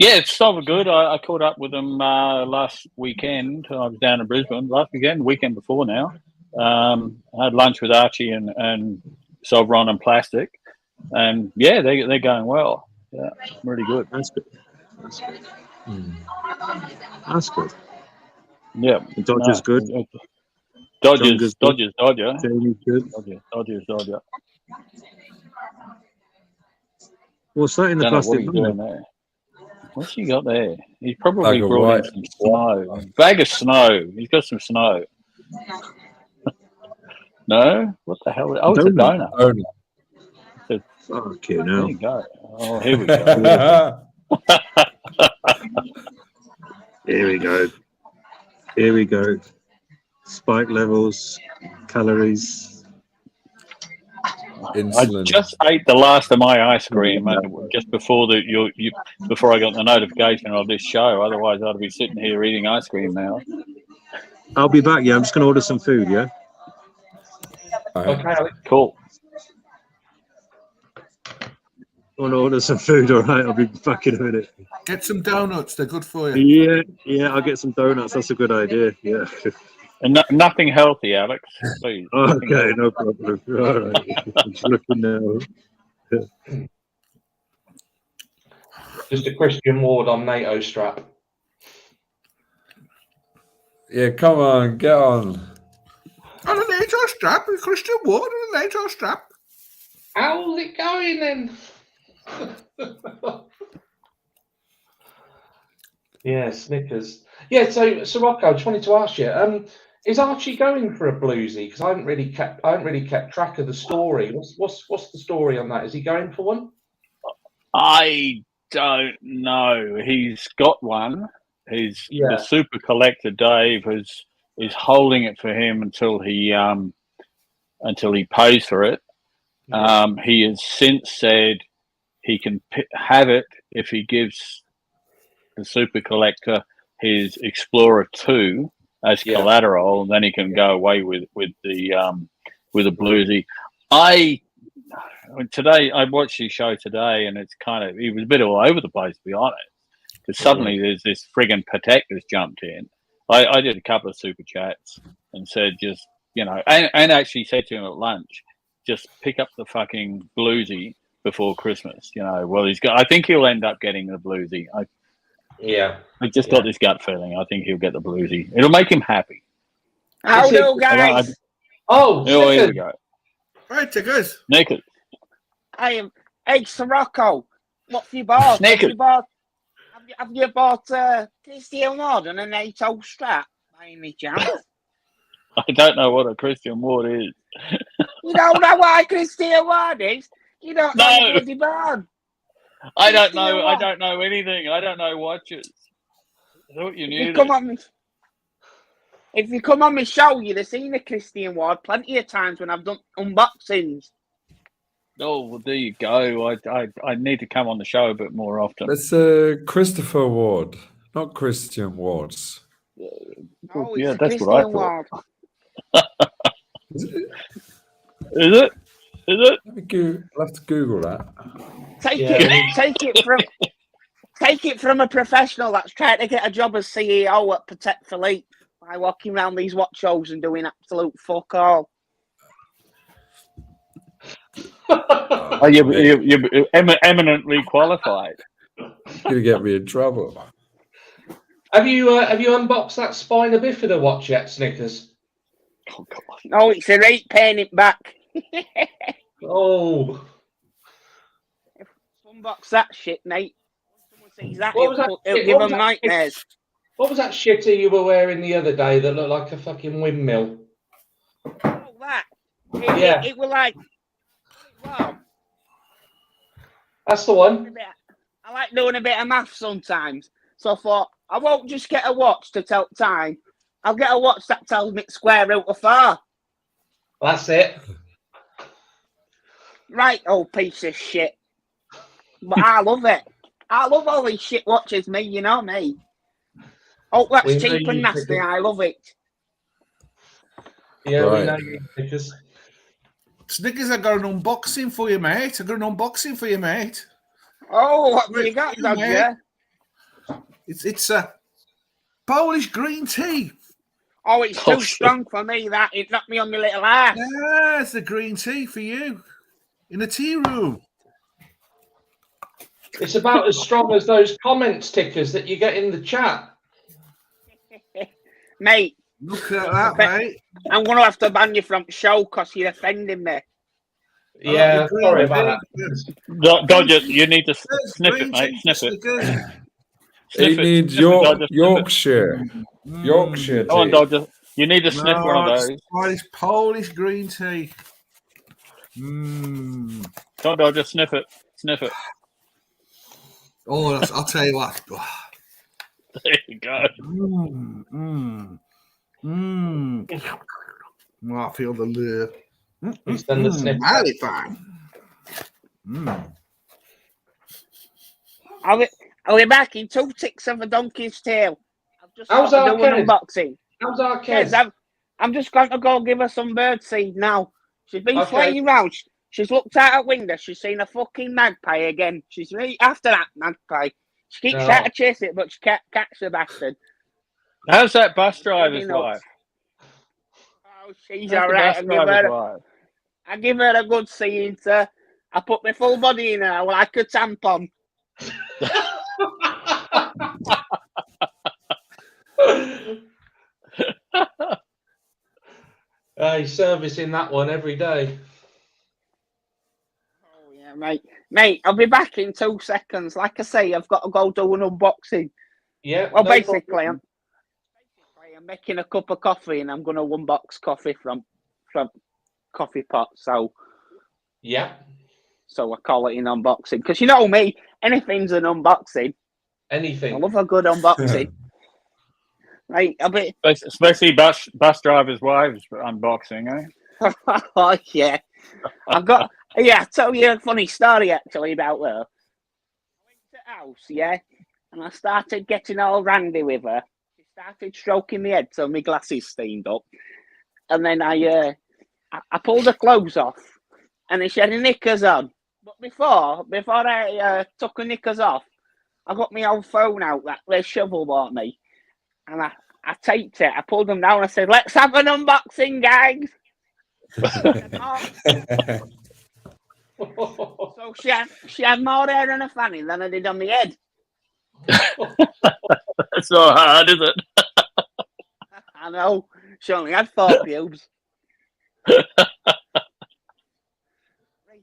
Yeah, it's so good. I caught up with them last weekend. I was down in Brisbane last weekend, weekend before now. I had lunch with Archie and Sovereign and Plastic, and they're going well. Yeah, really good. That's good. That's good. Yeah, Dodger's good. Dodger. Jamie's good. Dodger. What's that in the plastic bag? What's he got there? He's probably brought in some snow. Bag of snow. He's got some snow. No? What the hell? Oh, it's a donut. Fuck you know. There you go. Oh, here we go. Here we go. Spike levels, calories. Insulin. I just ate the last of my ice cream just before before I got the notification of this show. Otherwise, I'd be sitting here eating ice cream now. I'll be back. Yeah, I'm just going to order some food. Yeah. Okay. Cool. I want to order some food. All right, I'll be back in a minute. Get some donuts. They're good for you. Yeah. I'll get some donuts. That's a good idea. Yeah. And nothing healthy, Alex. Please. Okay, no problem. All right. Just looking now. Just a Christian Ward on NATO strap. Yeah, come on, get on. On a NATO strap, a Christian Ward on a NATO strap. How's it going then? Yeah, Snickers. Yeah, so Rocco, I just wanted to ask you, is Archie going for a bluesy? Because I haven't really kept track of the story. What's the story on that? Is he going for one? I don't know. He's got one. The super collector Dave has is holding it for him until he pays for it. He has since said he can have it if he gives the super collector his Explorer 2 as collateral, and then he can go away with the bluesy. I watched his show today, and it's kind of, he was a bit all over the place, to be honest, because suddenly there's this friggin' Patek that's jumped in. I did a couple of super chats and said, just, you know, and actually said to him at lunch, just pick up the fucking bluesy before Christmas. You know, well, I think he'll end up getting the bluesy. I just got this gut feeling. I think he'll get the bluesy. It'll make him happy. Hello, guys. Here we go. Right, guys. Naked. I am. Hey, Sirocco. What have you bought? Naked. Have you bought Christian Ward and a NATO strap by any chance? I don't know what a Christian Ward is. You don't know what a Christian Ward is? You don't know the bloody barn. I don't know. I don't know anything. I don't know watches. I thought you knew. If you come on my show, you'd have seen a Christian Ward plenty of times when I've done unboxings. Oh, well, there you go. I need to come on the show a bit more often. That's Christopher Ward, not Christian Wards. Oh, yeah, it's that's Christian what I Ward. thought. Is it? I'll have to Google that. Take it from a professional that's trying to get a job as CEO at Patek Philippe by walking around these watch shows and doing absolute fuck all. You're eminently qualified. Gonna get me in trouble. Have you unboxed that Spina Bifida watch yet, Snickers? Oh God! No, it's a right pain it back. Oh. Unbox that shit, mate. Someone sees that, it'll give them nightmares. What was that shitter you were wearing the other day that looked like a fucking windmill? Oh, that. It was like. Wow. That's the one. I like doing a bit of math sometimes. So I thought, I won't just get a watch to tell time. I'll get a watch that tells me square root of 4. That's it. Right, old piece of shit. But I love it. I love all these shit watches, me, you know me. Oh, that's cheap and nasty. I love it. Yeah, right. We know you, Snickers. Snickers, I got an unboxing for you, mate. Oh, what do you got, Dodger? It's a Polish green tea. Oh, it's too strong for me, that. It knocked me on my little ass. Yeah, it's the green tea for you. In the tea room. It's about as strong as those comment stickers that you get in the chat. Mate. Look at that, mate. I'm going to have to ban you from the show because you're offending me. Yeah, sorry about that. Dodger, you need to sniff it, mate. Sniff it. He needs Yorkshire. Yorkshire tea. Come on, Dodger. You need to sniff one of those. It's Polish green tea. Come on, Dodger, sniff it. Sniff it. Oh, I'll tell you what. There you go. I feel the lure. He's done the sniff. Mighty fine. I'll be back in 2 ticks of a donkey's tail. I've just How's got to do our an unboxing. How's our Yes, kids? I'm just going to go give her some birdseed now. She's been flying around. She's looked out her window. She's seen a fucking magpie again. She's right after that magpie. She keeps trying to chase it, but she can't catch the bastard. How's that bus driver's wife? Oh, she's all right. I give her a good seeing, sir. I put my full body in her like a tampon. He's servicing that one every day. Oh yeah, mate, I'll be back in 2 seconds. Like I say, I've got to go do an unboxing. Yeah. Well, basically, I'm making a cup of coffee and I'm going to unbox coffee from Coffee Pot. So yeah. So I call it an unboxing because you know me, anything's an unboxing. Anything. I love a good unboxing. Right, a bit. Especially bus drivers' wives for unboxing, eh? Oh yeah, I've got. Yeah, I'll tell you a funny story actually about her. I went to the house, yeah, and I started getting all randy with her. She started stroking my head so my glasses steamed up, and then I pulled her clothes off, and she had her knickers on. But before I took her knickers off, I got my old phone out that the shovel bought me, and I taped it. I pulled them down. I said, "Let's have an unboxing, guys." So she had more hair on her fanny than I did on my head. That's not hard, is it? I know. She only had 4 pubes. Right,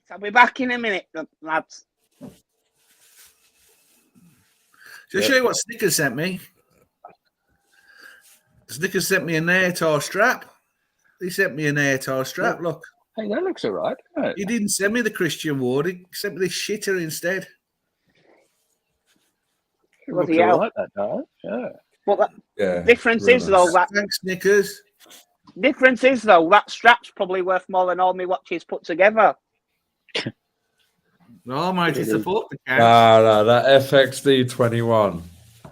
I'll be back in a minute, lads. Shall I show you what Snickers sent me? Snickers sent me a Nator strap. He sent me a Nator strap. Look. Hey, that looks all right. He didn't send me the Christian Ward. He sent me this shitter instead. It looks all right, that does. Yeah. But difference is, though, that... Thanks, Snickers. Difference is, though, that strap's probably worth more than all my watches put together. No, mate, it's a fuck. Nah, that FXD 21.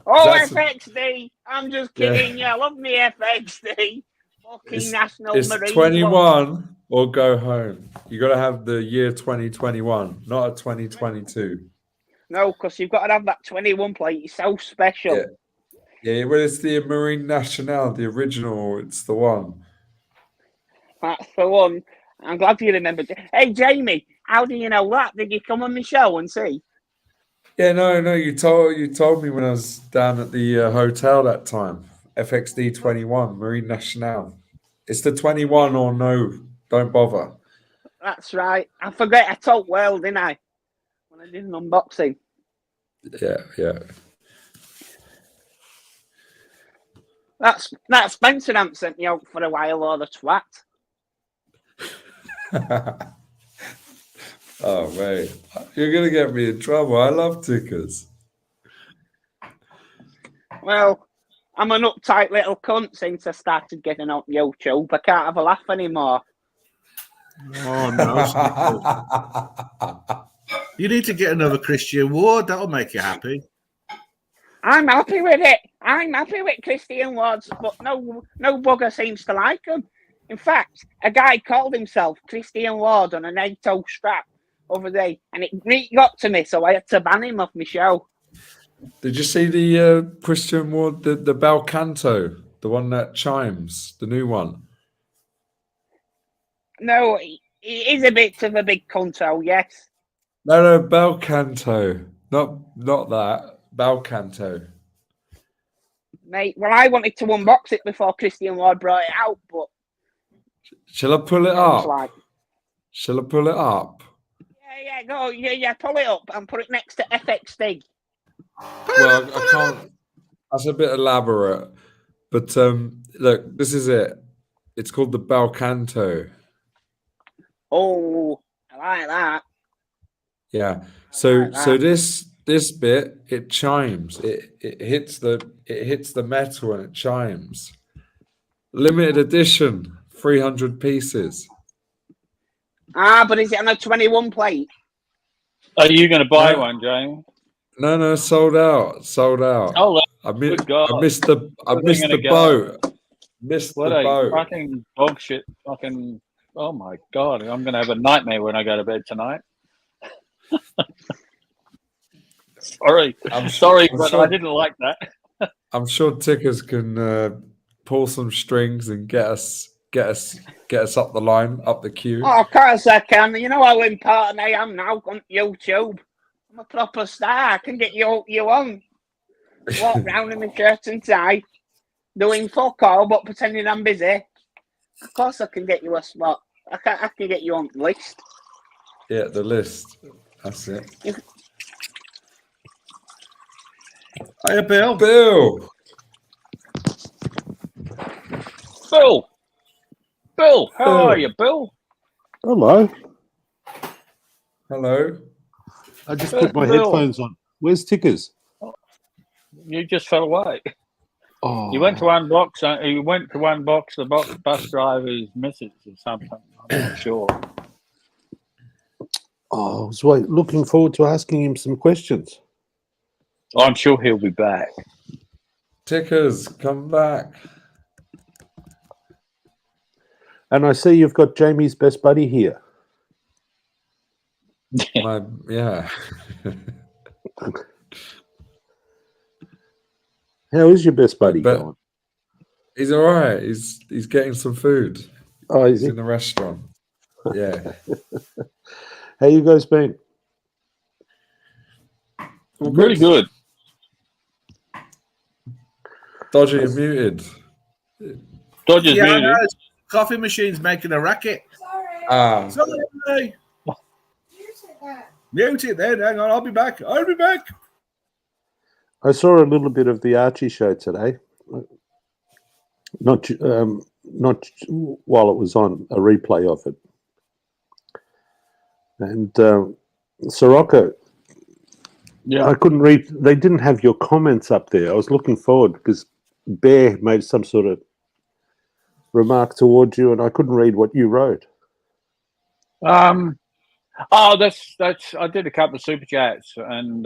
Oh, FXD! I'm just kidding you. I love me FXD. Fucking National It's Marine 21 or go home. You got to have the year 2021, not a 2022. No, because you've got to have that 21 plate. It's so special. Yeah, well, it's the Marine Nationale, the original. It's the one. That's the one. I'm glad you remembered. Hey, Jamie, how do you know that? Did you come on the show and see? Yeah, no. You told me when I was down at the hotel that time. FXD 21, Marine Nationale. It's the 21 or no, don't bother. That's right. I forget I told well, didn't I? When I did an unboxing. Yeah. That Spencer amp sent me out for a while, or the twat. Oh, mate. You're going to get me in trouble. I love tickers. Well, I'm an uptight little cunt since I started getting on YouTube. I can't have a laugh anymore. Oh, no. You need to get another Christian Ward. That'll make you happy. I'm happy with it. I'm happy with Christian Wards, but no bugger seems to like them. In fact, a guy called himself Christian Ward on a NATO strap over there, and it really got to me, so I had to ban him off my show. Did you see the Christian Ward, the bel canto, the one that chimes, the new one? No, he is a bit of a big conto, yes. No, bel canto, not that bel canto. Mate, well, I wanted to unbox it before Christian Ward brought it out, but shall I pull it up? Shall I pull it up? Yeah, go, yeah, pull it up and put it next to FXD. Well, I can't. That's a bit elaborate, but look, this is it. It's called the bel canto. Oh, I like that. Yeah. So this bit, it chimes. It hits the metal and it chimes. Limited edition, 300 pieces. But is it on a 21 plate? Are you going to buy one, Jamie? No, sold out. Oh, I missed the boat. Missed the boat. Fucking dog shit. Fucking. Oh my god! I'm going to have a nightmare when I go to bed tonight. Sorry, I'm sorry, but sure, I didn't like that. I'm sure Tickers can pull some strings and get us up the line, up the queue. Oh, of course I can. You know how important I am now on YouTube. I'm a proper star. I can get you on. Walk round in my shirt and tie, doing fuck all but pretending I'm busy. Of course I can get you a spot. I can get you on the list. Yeah, the list. That's it. Hiya, Bill. Bill, how are you, Bill? Hello. I just put my headphones on. Where's Tickers? You just fell away. Oh. He went to unbox. The bus driver's missus or something. I'm not sure. Oh, I was looking forward to asking him some questions. I'm sure he'll be back. Tickers, come back. And I see you've got Jamie's best buddy here. Yeah. How is your best buddy going? He's all right. He's getting some food. Oh, he's in the restaurant. Yeah. How you guys been? Well, really good. Dodger, you're muted. Dodger's muted. No, coffee machine's making a racket. Sorry. Sorry. Mute it then. Hang on, I'll be back. I saw a little bit of the Archie show today. Not while it was on, a replay of it. And Sirocco, I couldn't read. They didn't have your comments up there. I was looking forward because Bear made some sort of remark towards you, and I couldn't read what you wrote. That's. I did a couple of super chats, and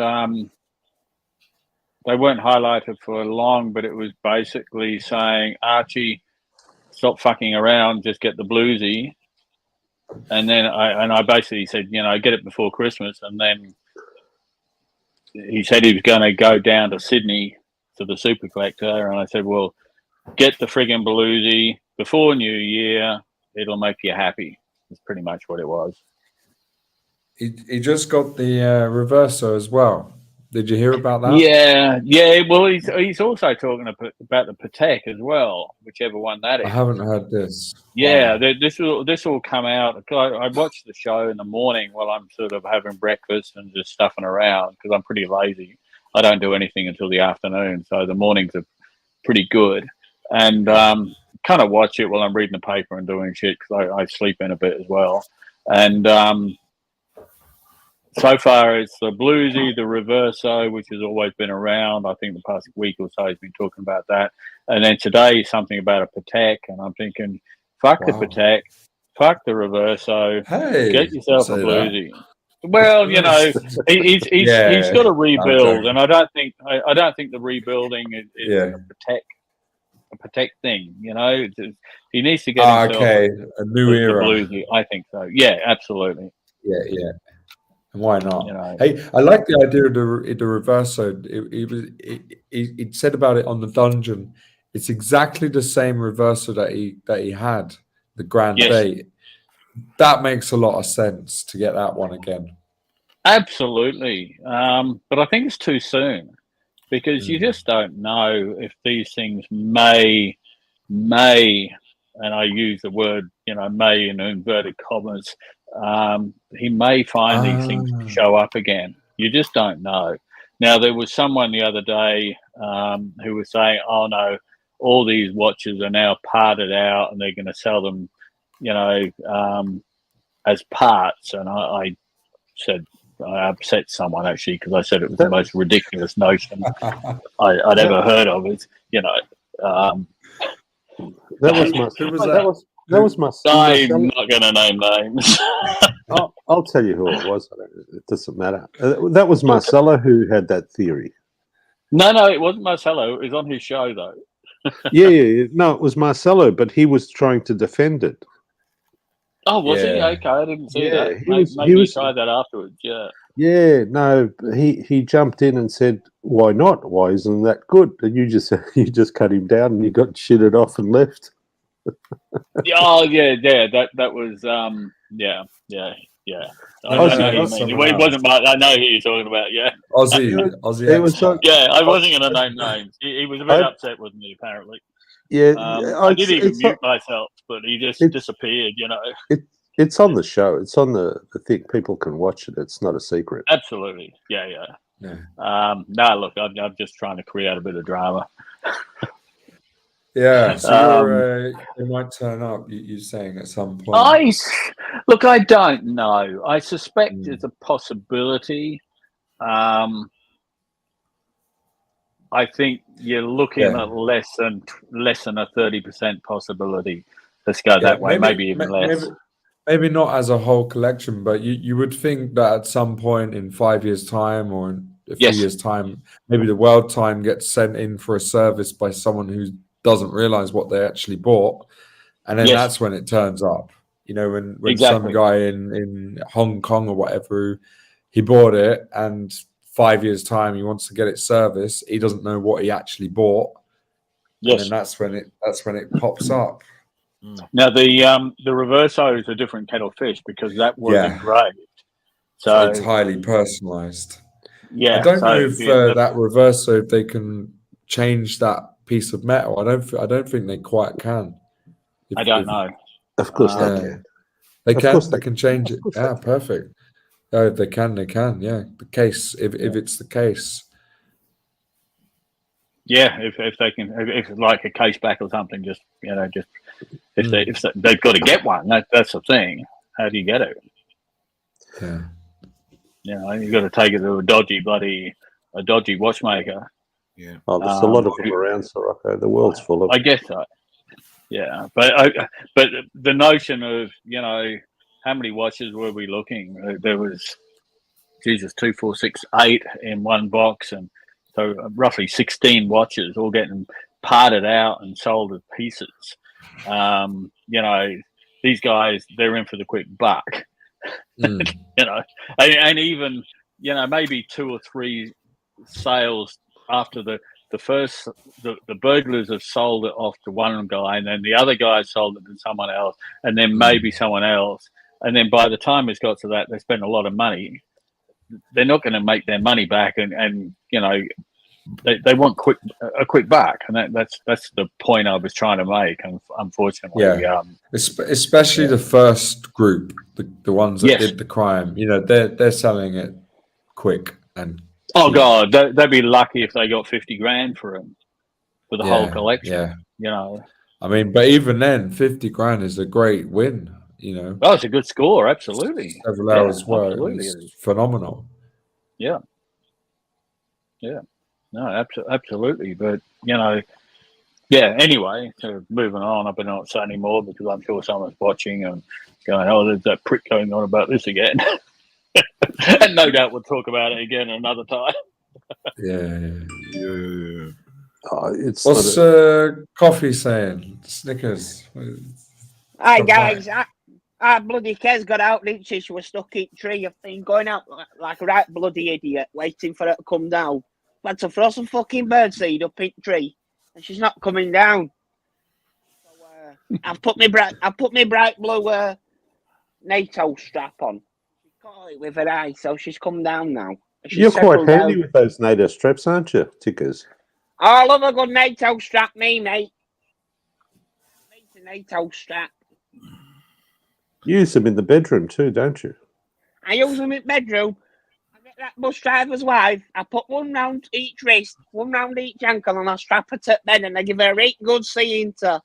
they weren't highlighted for long, but it was basically saying, Archie, stop fucking around, just get the bluesy. And then I basically said, get it before Christmas. And then he said he was going to go down to Sydney to the super collector. And I said, well, get the friggin' bluesy before New Year. It'll make you happy. That's pretty much what it was. He just got the reverso as well. Did you hear about that? Yeah. Well, he's also talking about the Patek as well, whichever one that is. I haven't heard this. Yeah, wow. This will come out. I watched the show in the morning while I'm sort of having breakfast and just stuffing around because I'm pretty lazy. I don't do anything until the afternoon, so the mornings are pretty good. And kind of watch it while I'm reading the paper and doing shit because I sleep in a bit as well. And so far, it's the bluesy, the reverso, which has always been around. I think the past week or so he's been talking about that. And then today, something about a Patek. And I'm thinking, fuck the Patek, fuck the reverso, get yourself a bluesy. That. Well, he's got to rebuild. And I don't think the rebuilding is a Patek thing. He needs to get himself a new era. Bluesy. I think so. Yeah, absolutely. Yeah. Why not? Hey, I like the idea of the reverso. It said about it on the dungeon. It's exactly the same reverso that he had the Grand Day. That makes a lot of sense to get that one again. Absolutely, but I think it's too soon because you just don't know if these things may, and I use the word may in inverted commas. He may find these things show up again. You just don't know. Now, there was someone the other day who was saying, oh, no, all these watches are now parted out and they're going to sell them, as parts. And I said, I upset someone, actually, because I said it was the most ridiculous notion I'd ever heard of. It, That was my. I'm not going to name names. I'll tell you who it was. It doesn't matter. That was Marcelo who had that theory. No, it wasn't Marcelo. It was on his show, though. Yeah. No, it was Marcelo, but he was trying to defend it. Oh, was he? Okay, I didn't see that. Maybe he tried that afterwards. Yeah. Yeah. No, he jumped in and said, "Why not? Why isn't that good?" And you just cut him down, and you got shitted off and left. Oh yeah. That was yeah. I know it wasn't Mark. I know who you're talking about. Yeah, Aussie. Yeah, I wasn't going to name names. He was a bit upset with me, apparently. Yeah, I did even mute myself, but he just disappeared. It's on the show. It's on the thing. People can watch it. It's not a secret. Absolutely. Yeah. No, look, I'm just trying to create a bit of drama. Yeah, so they might turn up. You're saying at some point. I don't know. I suspect it's a possibility. I think you're looking at less than a 30% possibility. Let's go that way, maybe even less. Maybe not as a whole collection, but you would think that at some point in 5 years' time or in a few years' time, maybe the world time gets sent in for a service by someone who doesn't realize what they actually bought, and then that's when it turns up. You know, when some guy in Hong Kong or whatever, he bought it, and 5 years' time he wants to get it serviced. He doesn't know what he actually bought, and then that's when it pops up. Now the reverso is a different kettle of fish because that was engraved, so it's highly personalized. Yeah, I don't know if that reverso, if they can change that piece of metal. I don't think they quite can. I don't know. Of course they can. They can change it. Yeah, perfect. Oh, they can. Yeah, the case. If it's the case. Yeah, if they can, if it's like a case back or something, just if they've got to get one. That's the thing. How do you get it? Yeah. You've got to take it to a dodgy watchmaker. Yeah. Oh, there's a lot of them around Sirocco. The world's full of. I guess so. Yeah, but the notion of how many watches were we looking? There was 2, 4, 6, 8 in one box, and so roughly 16 watches all getting parted out and sold as pieces. These guys, they're in for the quick buck. And even maybe 2 or 3 sales after the first the burglars have sold it off to one guy, and then the other guy sold it to someone else, and then maybe someone else, and then by the time it's got to that, they spend a lot of money. They're not going to make their money back, and they want a quick buck, and that's the point I was trying to make. And unfortunately, especially the first group, the ones that did the crime, they're selling it quick and. Oh God, they'd be lucky if they got 50 grand for them for the whole collection. Yeah, I mean, but even then, 50 grand is a great win. Oh, it's a good score, absolutely. Several hours work, it's phenomenal. Yeah. No, absolutely. But anyway, so moving on, I better not say any more because I'm sure someone's watching and going, "Oh, there's that prick going on about this again." And no doubt we'll talk about it again another time. Yeah. Oh, what's coffee saying? Snickers. Hi guys, I bloody Kez got out, didn't she? She was stuck in a tree. I've been going out like a right bloody idiot, waiting for her to come down. Had to throw some fucking birdseed up in the tree, and she's not coming down. So I've put my bright blue NATO strap on. Caught it with her eye, so she's come down now. You're quite handy with those NATO straps, aren't you, Tickers? I love a good NATO strap, mate. I need a NATO strap. You use them in the bedroom too, don't you? I use them in the bedroom. I get that bus driver's wife. I put one round each wrist, one round each ankle, and I strap her to bed, and I give her a right good seeing to.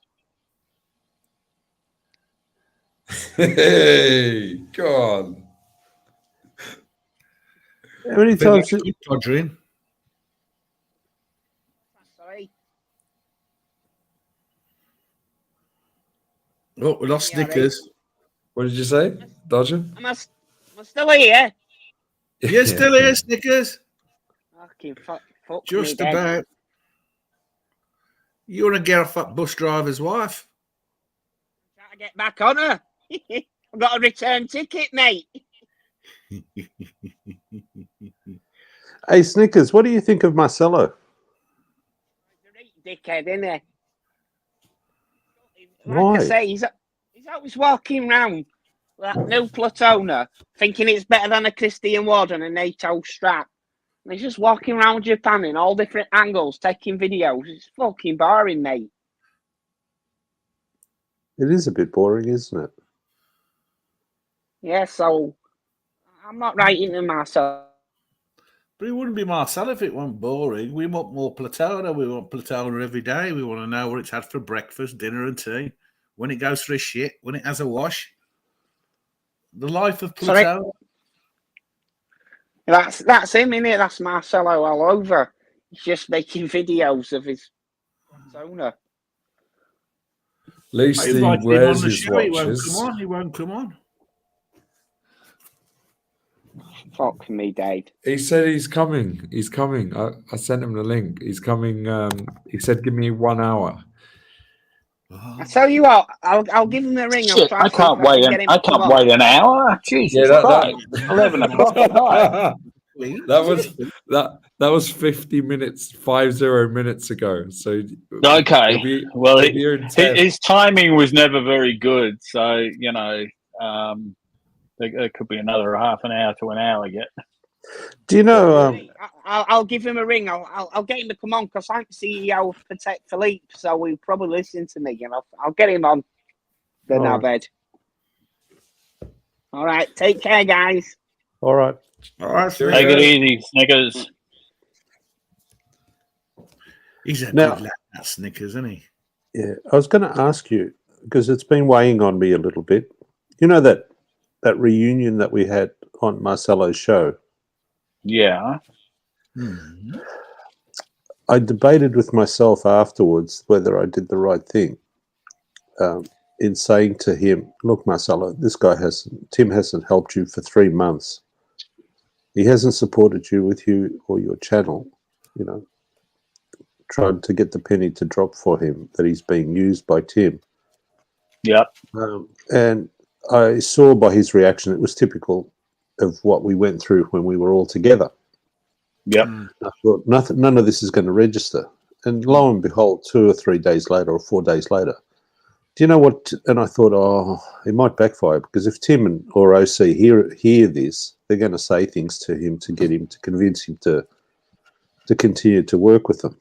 Hey, God. How many times? Sorry. Oh, we lost Snickers. Right. What did you say, Dodger? I'm still here. You're still here, Snickers. Okay, fuck just me, about. You want to get off that bus driver's wife? Try to get back on her. I've got a return ticket, mate. Hey, Snickers, what do you think of Marcelo? He's a dickhead, isn't he? Like Why? I say, he's always walking around that new Platona, thinking it's better than a Christian Ward and a NATO strap. And he's just walking around Japan in all different angles, taking videos. It's fucking boring, mate. It is a bit boring, isn't it? Yeah, so I'm not writing to Marcel. But it wouldn't be Marcel if it weren't boring. We want more Platona. We want Platona every day. We want to know what it's had for breakfast, dinner, and tea. When it goes for a shit, when it has a wash. The life of Platona. That's him, innit? That's Marcelo all over. He's just making videos of his persona. At least I he invited him on wears the his show. He won't watches. come on. He won't come on. Fuck me, Dave. He said he's coming. He's coming. I sent him the link. He's coming. He said, "Give me 1 hour." I tell you what, I'll give him a ring. I'll Shit, try I and see can't if I wait. can get him I to come can't on. wait an hour. Jesus Christ! 11 o'clock at night. That was 50 minutes, 50 minutes ago. So Okay. Well, he'll be here in 10. his timing was never very good. So there could be another half an hour to an hour yet. Do you know? I'll give him a ring. I'll get him to come on because I'm CEO of Protect Philippe, so he'll probably listen to me, and I'll get him on. Then I'll bed. All right, take care, guys. All right. All right. Take it easy, Snickers. He's a Now- good lad, that Snickers, isn't he? Yeah, I was going to ask you because it's been weighing on me a little bit. You know that reunion that we had on Marcelo's show. Yeah. I debated with myself afterwards whether I did the right thing in saying to him, "Look, Marcelo, Tim hasn't helped you for 3 months. He hasn't supported you with you or your channel. You know, tried to get the penny to drop for him that he's being used by Tim." Yep. And I saw by his reaction it was typical of what we went through when we were all together. Yep. I thought none of this is going to register. And lo and behold, 2 or 3 days later or 4 days later, do you know what? And I thought, it might backfire because if Tim or OC hear this, they're going to say things to him to get him to convince him to continue to work with them.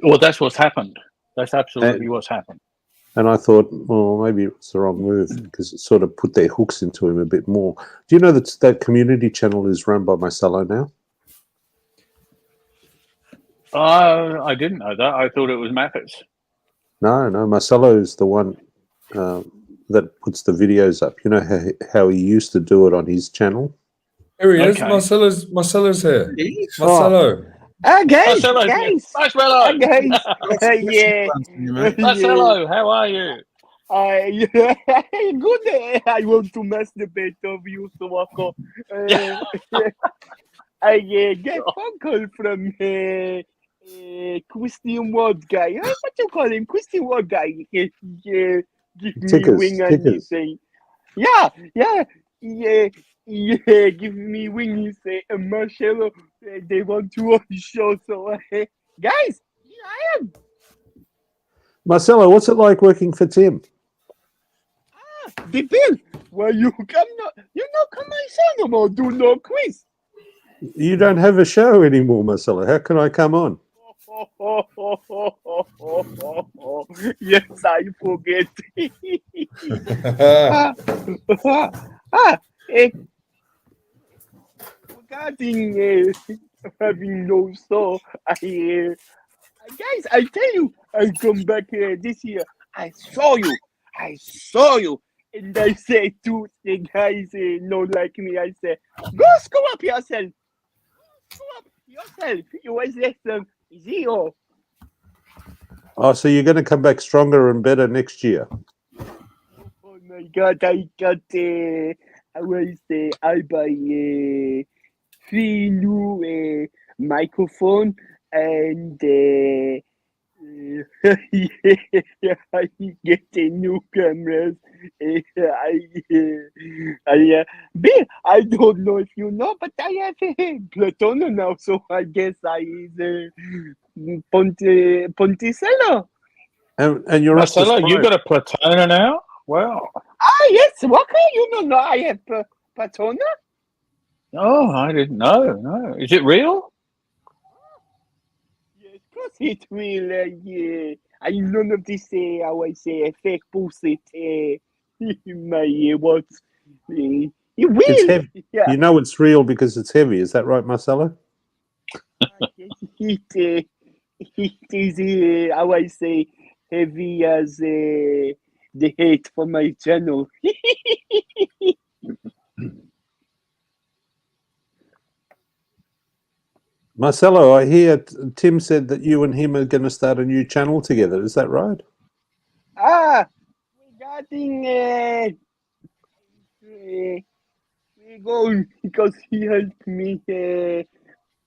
Well, that's what's happened. That's absolutely what's happened. And I thought, well, maybe it was the wrong move because it sort of put their hooks into him a bit more. Do you know that community channel is run by Marcelo now? I didn't know that. I thought it was Mathis. No, Marcelo is the one that puts the videos up. You know how he used to do it on his channel? Here he is. Marcelo's here. Marcelo. Guys. Marcelo. Guys. Yeah. Marcelo, how are you? Good. I want to masturbate of you, Sirocco. I get phone call from Christian Ward guy. What you call him? Christian Ward guy. Give me wing and he say, yeah. Give me wing. He say, Marcelo, they want to watch the show. So, guys, here I am. Marcelo, what's it like working for Tim? The bill. Well, you come my son no more. Do no quiz. You don't have a show anymore, Marcelo. How can I come on? Yes, I forget. Regarding having no show, guys, I tell you, I come back this year. I saw you. And I say to the guys not like me, I say, go screw up yourself. You was less than 0. Oh, so you're going to come back stronger and better next year? Oh my God, I got, I buy 3 new microphone and I get a new cameras. Bill, I don't know if you know, but I have a Platona now, so I guess I is Ponticello. And you're Marcelo, you got a Platona now? Wow. Yes, Walker, you don't know I have Platona? Oh, I didn't know. No, is it real? Yes, of course it's real. I none of this, how I say, fake bullshit. My words. It will. It's heavy. Yeah. You know it's real because it's heavy. Is that right, Marcelo? It is, how I say, heavy as the hate for my channel. Marcelo, I hear Tim said that you and him are going to start a new channel together. Is that right? Regarding we go because he helped me.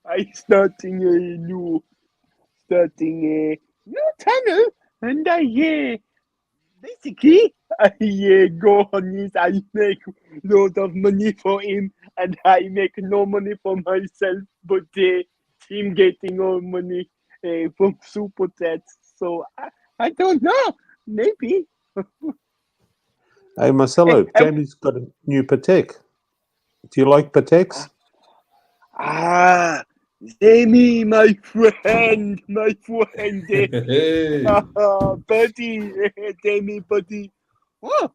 I starting a new channel, and I basically I go on this. I make loads of money for him, and I make no money for myself. But him getting all money from super chats. So I don't know. Maybe. Hey, Marcelo, Jamie's got a new Patek. Do you like Pateks? Jamie, my friend, Hey. buddy, Jamie, buddy. Oh,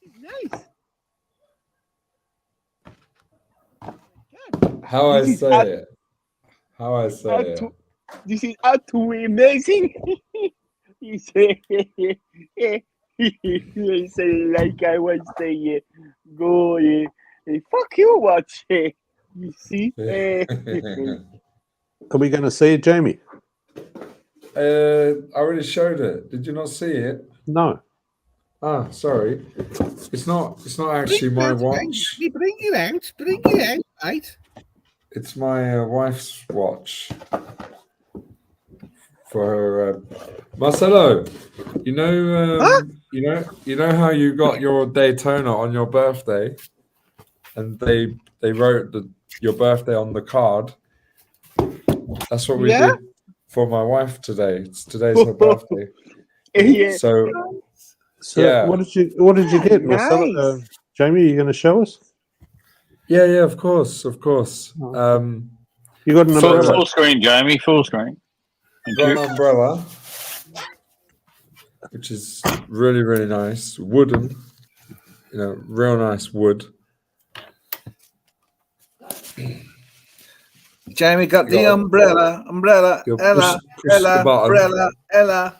this is nice. How I say it. This is utterly amazing. He said, like I was saying, go, fuck you, watch. You see? Are we going to see it, Jamie? I already showed it. Did you not see it? No. Ah, sorry. It's not actually my watch. Bring it out, mate. It's my wife's watch. For her, Marcelo, you know how you got your Daytona on your birthday, and they wrote your birthday on the card. That's what we did for my wife today. Today's her birthday. Yeah. So yeah. What did you get, Marcelo? Jamie, are you going to show us? Yeah, of course. You got an umbrella. Full screen, Jamie. Full screen. Got an umbrella, which is really, really nice. Wooden, real nice wood. Jamie got the umbrella. Ella.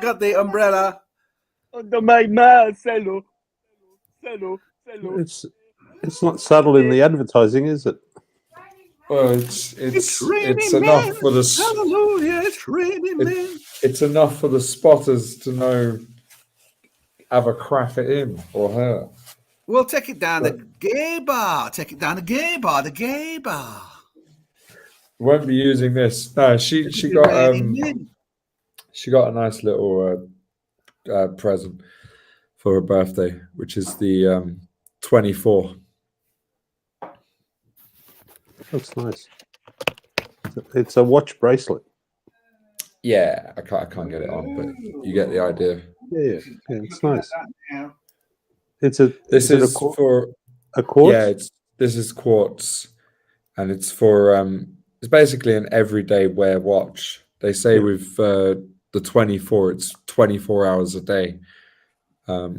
Got the umbrella. Under my Marcelo. It's not subtle in the advertising, is it? Well, it's enough for the hallelujah. It's raining, man. It's enough for the spotters to know, have a crack at him or her. We'll take it down the gay bar. The gay bar. Won't be using this. No, she got a nice little present for her birthday, which is the 24. That's nice. It's a watch bracelet. Yeah, I can't get it on, but you get the idea. Yeah, it's nice. This is for a quartz. Yeah, this is quartz, and it's for it's basically an everyday wear watch. They say with the 24, it's 24 hours a day. We're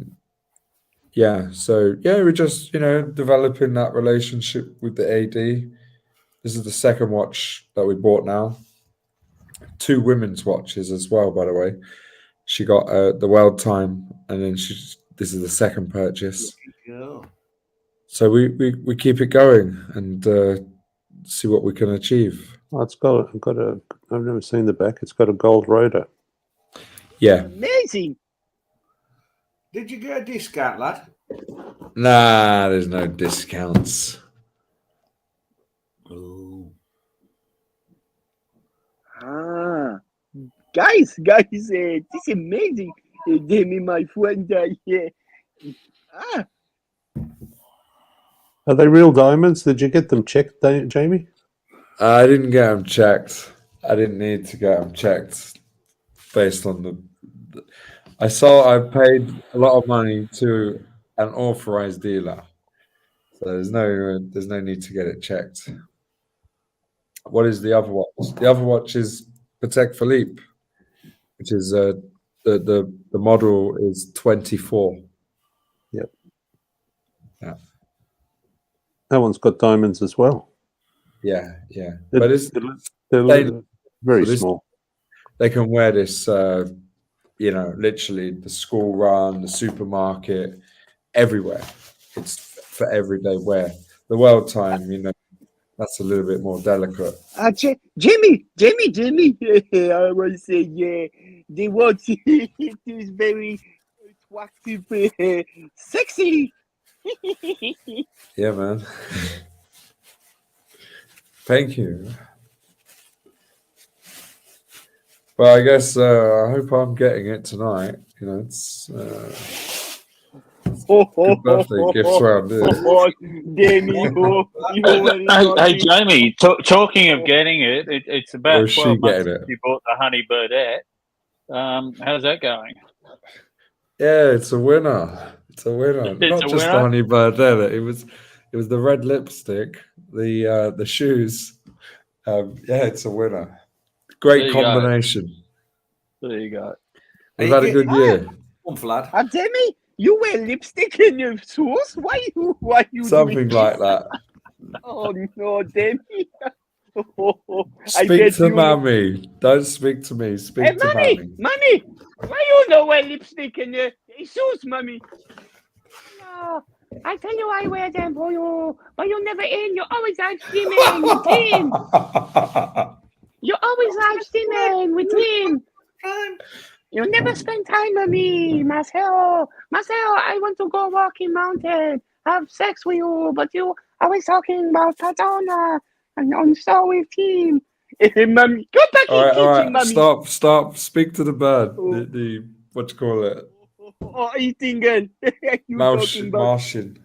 just developing that relationship with the AD. This is the second watch that we bought now. 2 women's watches as well, by the way. She got the World Time, and then this is the second purchase. So we keep it going and see what we can achieve. Oh, I've never seen the back. It's got a gold rotor. Yeah. Amazing. Did you get a discount, lad? Nah, there's no discounts. Guys, this is amazing. Jamie, my friend, Are they real diamonds? Did you get them checked, Jamie? I didn't get them checked. I didn't need to get them checked based on I paid a lot of money to an authorized dealer. So there's no need to get it checked. What is the other watch? The other watch is Patek Philippe, which is the model is 24. Yep. Yeah. That one's got diamonds as well. Yeah. But they're very small. They can wear this, literally the school run, the supermarket, everywhere. It's for everyday wear. The World Time, That's a little bit more delicate. Jimmy, I will say, yeah, the watch it is very attractive, sexy. Yeah, man. Thank you. Well, I guess I hope I'm getting it tonight. You know, it's good birthday gifts around here. Demi, Hey, Jamie, talking of getting it, it's Or about is she 12 months getting since it? you bought the honey birdette. How's that going? Yeah, it's a winner. It's a winner. It's Not a just the winner? honey birdette. It was the red lipstick, the shoes. Yeah, it's a winner. Great There you go. combination. There you go. We've had a good year. One Vlad. Demi, you wear lipstick in your shoes? Why you Something doing like this? that. Oh no, Demi. Speak to Mammy. Don't speak to me. Speak to Mammy. Mommy, why you no wear lipstick in your shoes, Mommy? No, I tell you I wear them for you, but you never in. You always out swimming with him. You always out swimming with him. You never spend time with me, Marcel. Marcel, I want to go walking mountain, have sex with you, but you always talking about Patona and so with him. Mommy, go back in the kitchen, Mommy. Stop. Speak to the bird. The what you call it? Oh, eating girl. You talking about Martian.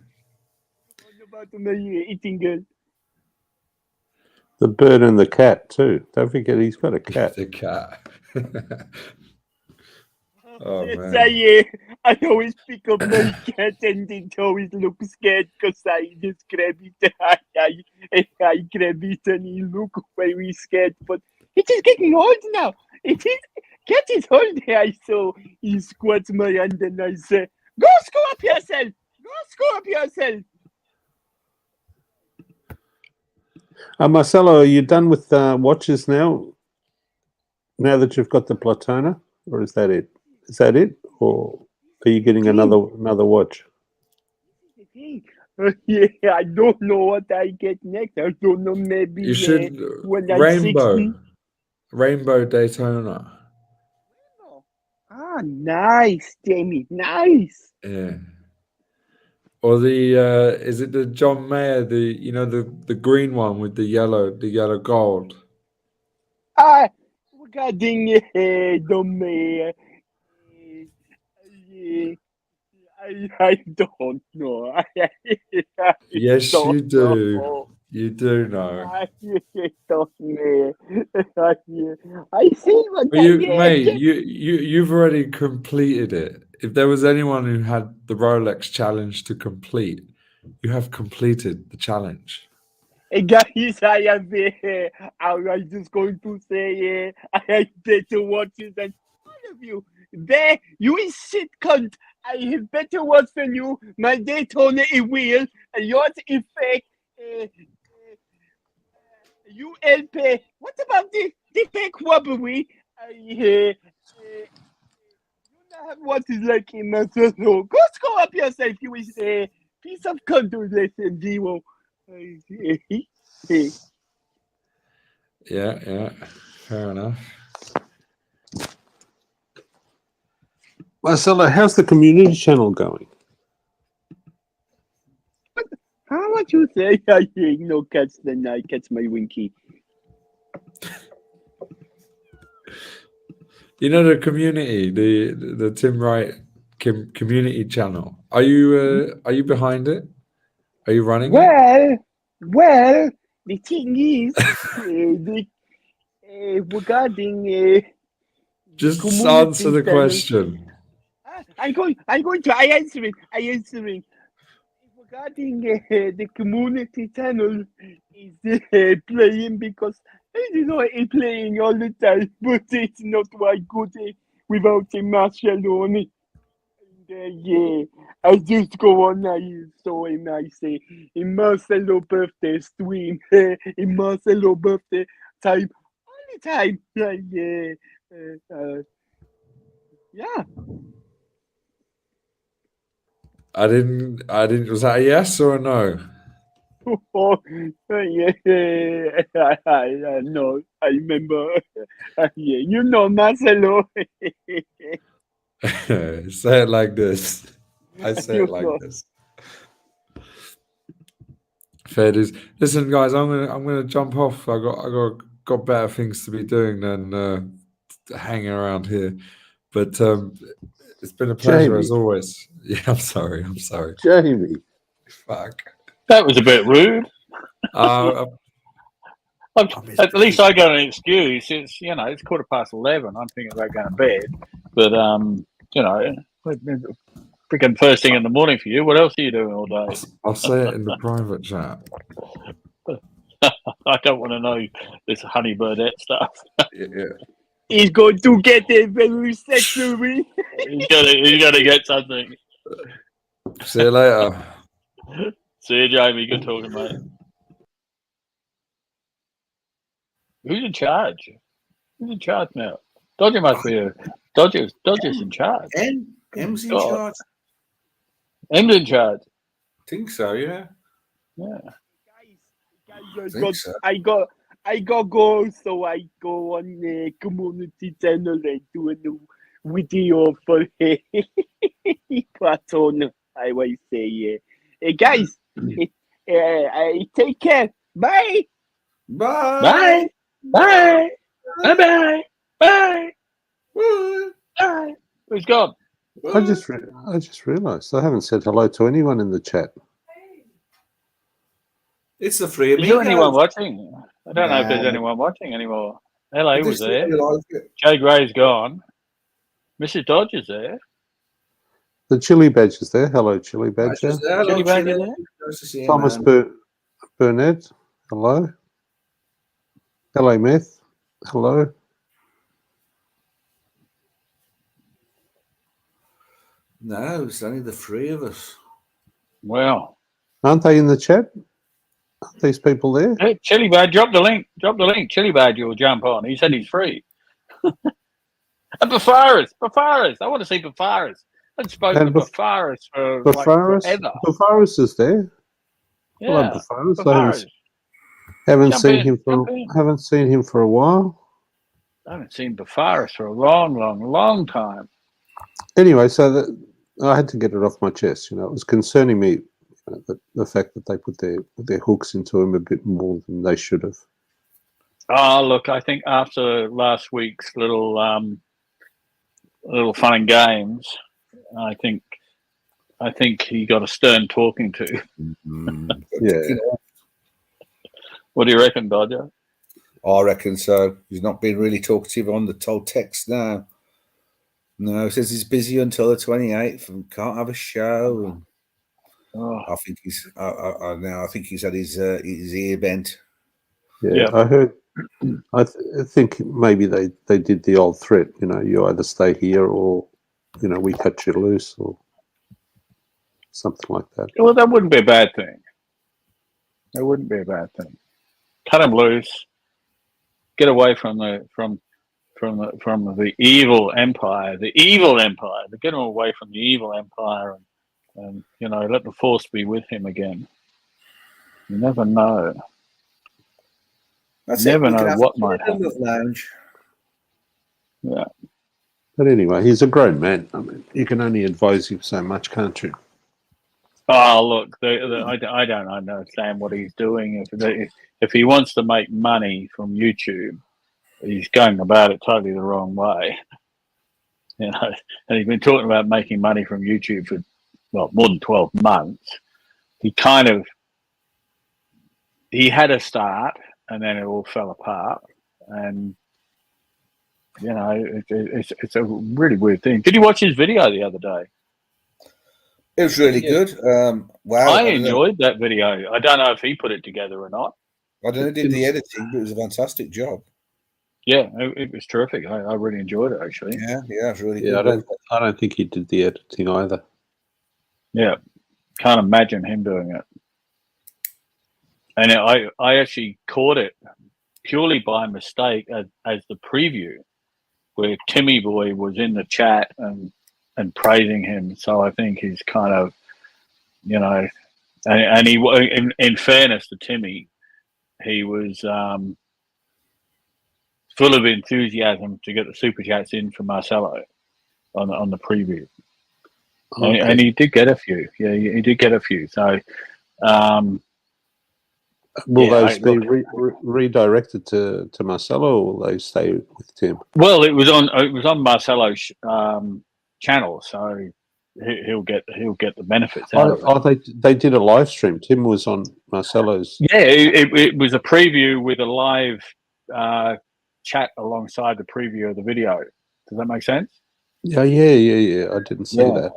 my eating girl. The bird and the cat too. Don't forget he's got a cat. The cat. Oh Yes, man. I always pick up my cat and it always looks scared because I just grab it. I grab it and he look very scared. But it is getting old now. Cat is old. I saw he squats my hand and I say, "Go screw up yourself. Go screw up yourself." Marcelo, are you done with watches now? Now that you've got the Platona, or is that it? Is that it, or are you getting another watch? Yeah, I don't know what I get next. I don't know. Maybe You should when I'm 60. Rainbow Daytona. Ah, nice, Jamie. Nice. Yeah. Or the is it the John Mayer, the green one with the yellow gold? Regarding John Mayer, I don't know. Yes, don't you do. know. You do know. I don't know. I see what Mate, you've already completed it. If there was anyone who had the Rolex challenge to complete, you have completed the challenge. Guys, I was just going to say, I have better watches than all of you. There, you is shit cunt. I have better watch than you. My Daytona is real, and yours is fake. You LP. What about the fake robbery? You not have watches like him, so no. Go score up yourself. You is a piece of cunt with less than zero. Yeah, fair enough. Marcelo, how's the community channel going? How would you say? I ain't no cats, then I catch my winky. You know the community, the Tim Wright community channel. Are you behind it? Are you running it? Well, the thing is, regarding just answer the question. I'm going to. I answering. Regarding the community channel is playing because it's playing all the time, but it's not quite good without a Marshall on it. Yeah, I just go on. I saw him. I say, in Marcelo birthday stream, in Marcelo birthday time, all the time. Yeah. I didn't. Was that a yes or a no? Oh, yeah, no, I remember. Yeah, you know Marcelo. Say it like this. I say You it like know. this. Fair dues. Listen, guys, I'm gonna jump off. I got better things to be doing than hanging around here. But it's been a pleasure as Jamie. always. Yeah, I'm sorry. Jamie. Fuck. That was a bit rude. At least I got an excuse. It's it's 11:15. I'm thinking about going to bed, but freaking first thing in the morning for you. What else are you doing all day? I'll say it in the private chat. I don't want to know this honey birdette stuff. Yeah. He's going to get it very sexually. He's gonna get something. See you later. See you, Jamie. Good talking, mate. Who's in charge? Who's in charge now? Dodger must be Dodger's in charge. M's in God. charge. M's in charge. Think so, yeah. Yeah. Guys, I got go, so I go on the community channel and do a new video for Platon. I will say, guys, take care. Bye. Bye. Bye. Bye. Bye. Bye. Bye. Who's gone? I just realised I haven't said hello to anyone in the chat. It's the three of Is me. there anyone watching? I don't know if there's anyone watching anymore. LA was there. Jay Gray's gone. Mrs. Dodger's there. The Chili Badger's there. Hello, Chili Badger. Chili Badger there. Nice to see you, Thomas Burnett. Hello. Hello, Meth. Hello. No, it's only the three of us. Wow. Aren't they in the chat? Aren't these people there? Hey, Chili Badger, drop the link. Drop the link. Chili Badger will jump on. He said he's free. And Bafaris. I want to see Bafaris. I haven't spoken to Bafaris for forever. Bafaris is there. Yeah. Hello, Bafaris. Haven't seen him for a while. I haven't seen Bafaris for a long time. Anyway, so I had to get it off my chest. It was concerning me the fact that they put their hooks into him a bit more than they should have. Oh, look, I think after last week's little fun and games, I think he got a stern talking to. Yeah. What do you reckon, Dodger? I reckon so. He's not been really talkative on the told text now. No, he says he's busy until the 28th and can't have a show. Oh. I think he's had his ear bent. Yeah. I heard. I think maybe they did the old threat. You either stay here or we cut you loose or something like that. Well, that wouldn't be a bad thing. That wouldn't be a bad thing. Cut him loose. Get away from the evil empire. The evil empire. Get him away from the evil empire, and let the force be with him again. You never know. Never know what might happen. Lounge. Yeah. But anyway, he's a grown man. I mean, you can only advise him so much, can't you? Oh, look, I don't understand what he's doing. If he wants to make money from YouTube, he's going about it totally the wrong way. And he's been talking about making money from YouTube for, more than 12 months. He had a start, and then it all fell apart. And, it's a really weird thing. Did you watch his video the other day? It was really good. Wow. I enjoyed that video. I don't know if he put it together or not. I don't know, did the editing, but it was a fantastic job. Yeah, it was terrific. I really enjoyed it, actually. Yeah, it was really good. I don't think he did the editing either. Yeah, can't imagine him doing it. And I actually caught it purely by mistake as the preview, where Timmy Boy was in the chat and praising him. So I think he's kind of, And he, in fairness to Timmy, he was full of enthusiasm to get the super chats in from Marcelo on the preview. Okay. And he did get a few. Yeah, he did get a few. So, will those be redirected to Marcelo, or will they stay with Tim? Well, it was on Marcelo's channel, so he'll get the benefits out of it. They did a live stream. Tim was on Marcelo's. Yeah, it was a preview with a live chat alongside the preview of the video. Does that make sense? Yeah. I didn't see that.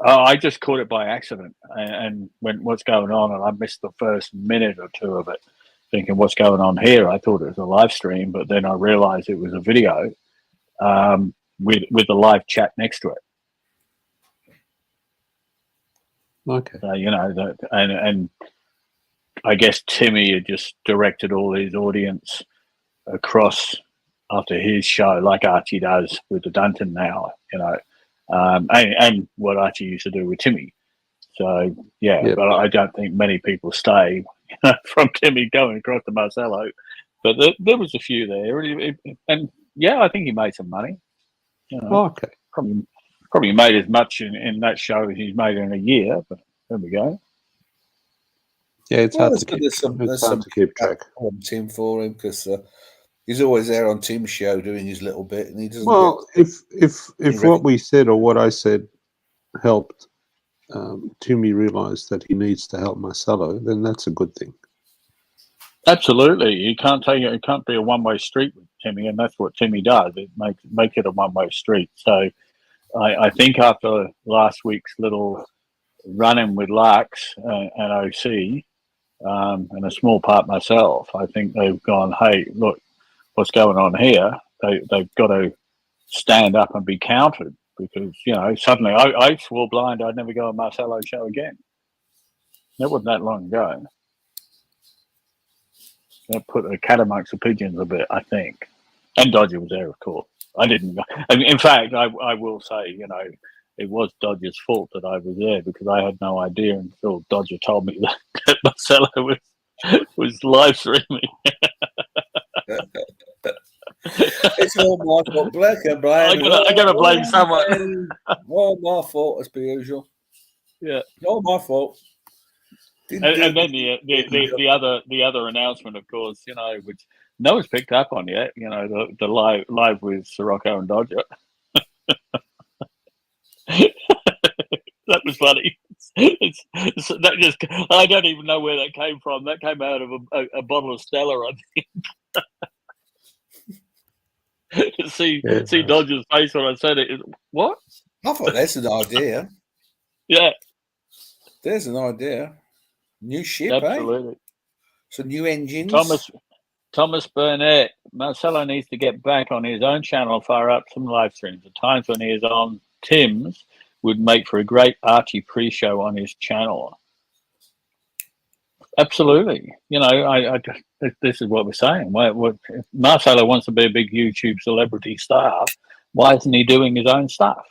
I just caught it by accident and went, "What's going on?" And I missed the first minute or two of it, thinking, "What's going on here?" I thought it was a live stream, but then I realised it was a video with the live chat next to it. Okay. So, and I guess Timmy had just directed all his audience across after his show, like Archie does with the Dunton now, and what Archie used to do with Timmy. So, but I don't think many people stay from Timmy going across to Marcelo. But there was a few there. And, I think he made some money. Okay. Probably made as much in that show as he's made in a year, but there we go. Yeah, it's hard to keep track on Tim for him, because he's always there on Tim's show doing his little bit, and he doesn't. Well, if what we said or what I said helped Timmy realise that he needs to help Marcelo, then that's a good thing. Absolutely, you can't take it. It can't be a one-way street with Timmy, and that's what Timmy does. It make it a one-way street. So, I think after last week's little run-in with Lux and OC, and a small part myself, I think they've gone, "Hey, look, what's going on here?" They've got to stand up and be counted, because suddenly I swore blind I'd never go on Marcelo's show again. That wasn't that long ago. That put a cat amongst the pigeons a bit, I think. And Dodger was there, of course. I didn't. In fact, I will say, it was Dodger's fault that I was there, because I had no idea until Dodger told me that Marcelo was live streaming. It's all my fault. Black and blame. I gotta blame someone. All my fault, as per usual. Yeah, all my fault. And then the other announcement, of course, which no one's picked up on yet. The live with Sirocco and Dodger. That was funny. I don't even know where that came from. That came out of a bottle of Stella, I think. see Dodger's face when I said it. What? I thought that's an idea. Yeah, there's an idea. New ship, absolutely. Some new engines. Thomas Burnett. Marcelo needs to get back on his own channel, fire up some live streams. The times when he is on Tim's would make for a great Archie pre-show on his channel. Absolutely. This is what we're saying. If Marcelo wants to be a big YouTube celebrity star, why isn't he doing his own stuff?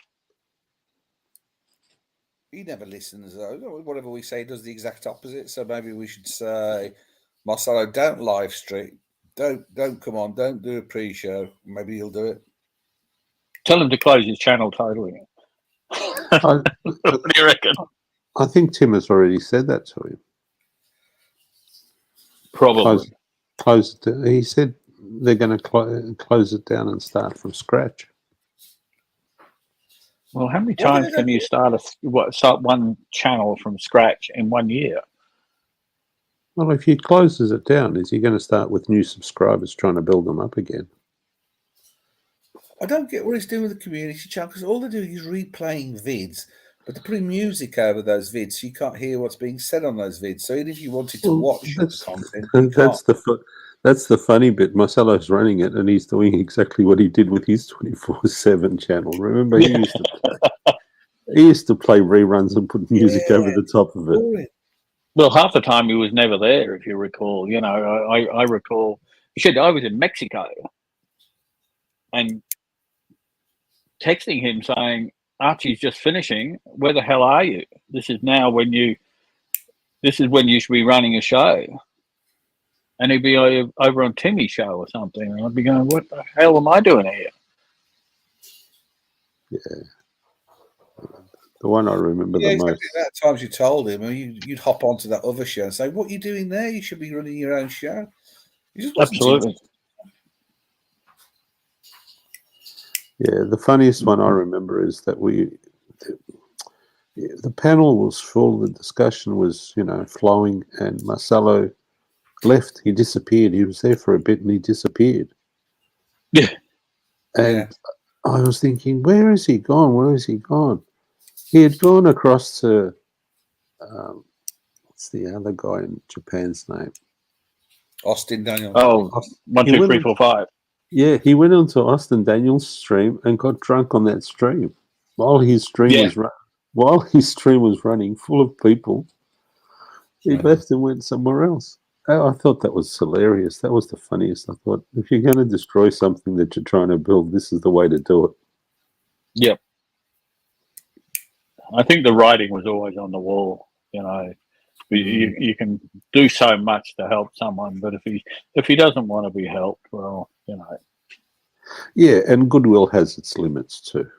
He never listens, though. Whatever we say does the exact opposite. So maybe we should say, Marcelo, don't live stream. Don't come on. Don't do a pre-show. Maybe he'll do it. Tell him to close his channel totally. What do you reckon? I think Tim has already said that to him. Probably. Close it. He said they're going to close it down and start from scratch. Well, how many times can you start one channel from scratch in 1 year? Well, if he closes it down, is he going to start with new subscribers trying to build them up again? I don't get what he's doing with the community channel, because all they're doing is replaying vids, but they're putting music over those vids, so you can't hear what's being said on those vids. So even if you wanted to watch the content, that's the funny bit. Marcelo's running it, and he's doing exactly what he did with his 24/7 channel. Remember, he used to play reruns and put music over the top of it. Well, half the time he was never there, if you recall. I recall. I was in Mexico, and texting him saying, "Archie's just finishing. Where the hell are you? This is now when you this is when you should be running a show. And he'd be over on Timmy's show or something. And I'd be going, what the hell am I doing here? Yeah. The one I remember the most. Exactly. That times you told him, you'd hop onto that other show and say, "What are you doing there? You should be running your own show." He just wasn't Absolutely. Yeah, the funniest one I remember is that the panel was full, the discussion was, flowing, and Marcelo left. He disappeared. He was there for a bit and he disappeared. Yeah. And I was thinking, where is he gone? Where is he gone? He had gone across to, what's the other guy in Japan's name? Austin Daniels. Oh, 1, 2, 3, 4, 5. Yeah, he went onto Austin Daniels' stream and got drunk on that stream while his stream was running, full of people. He left and went somewhere else. I thought that was hilarious. That was the funniest. I thought, if you're going to destroy something that you're trying to build, this is the way to do it. Yep. I think the writing was always on the wall. You can do so much to help someone, but if he doesn't want to be helped, well, Yeah, and goodwill has its limits too.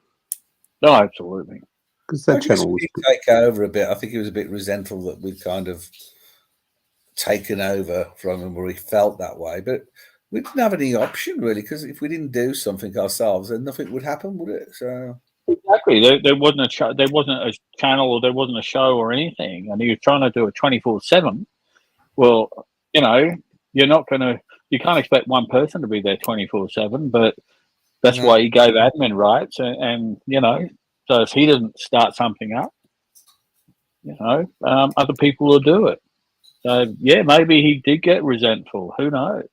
No, absolutely. Because that channel was take over a bit. I think he was a bit resentful that we'd kind of taken over from him, where he felt that way. But we didn't have any option really, because if we didn't do something ourselves, then nothing would happen, would it? So. Exactly. There wasn't a show, there wasn't a channel, or there wasn't a show or anything, and he was trying to do it 24/7. Well, you can't expect one person to be there 24/7, but that's why he gave admin rights, and so if he doesn't start something up, other people will do it. So yeah, maybe he did get resentful. Who knows?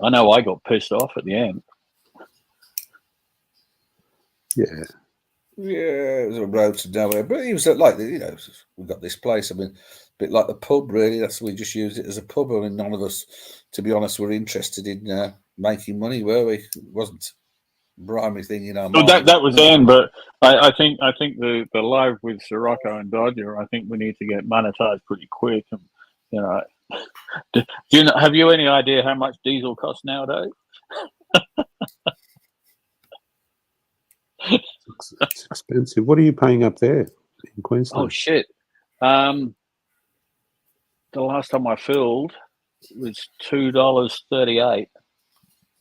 I know I got pissed off at the end. Yeah, it was a road to nowhere. But he was like, we've got this place. I mean, a bit like the pub, really. We just used it as a pub. I mean, none of us, to be honest, were interested in making money, were we? It wasn't the primary thing in our mind. That was then, but I think the live with Sirocco and Dodger, I think we need to get monetized pretty quick. And have you any idea how much diesel costs nowadays? it's expensive. What are you paying up there in Queensland? Oh shit! The last time I filled was $2.38.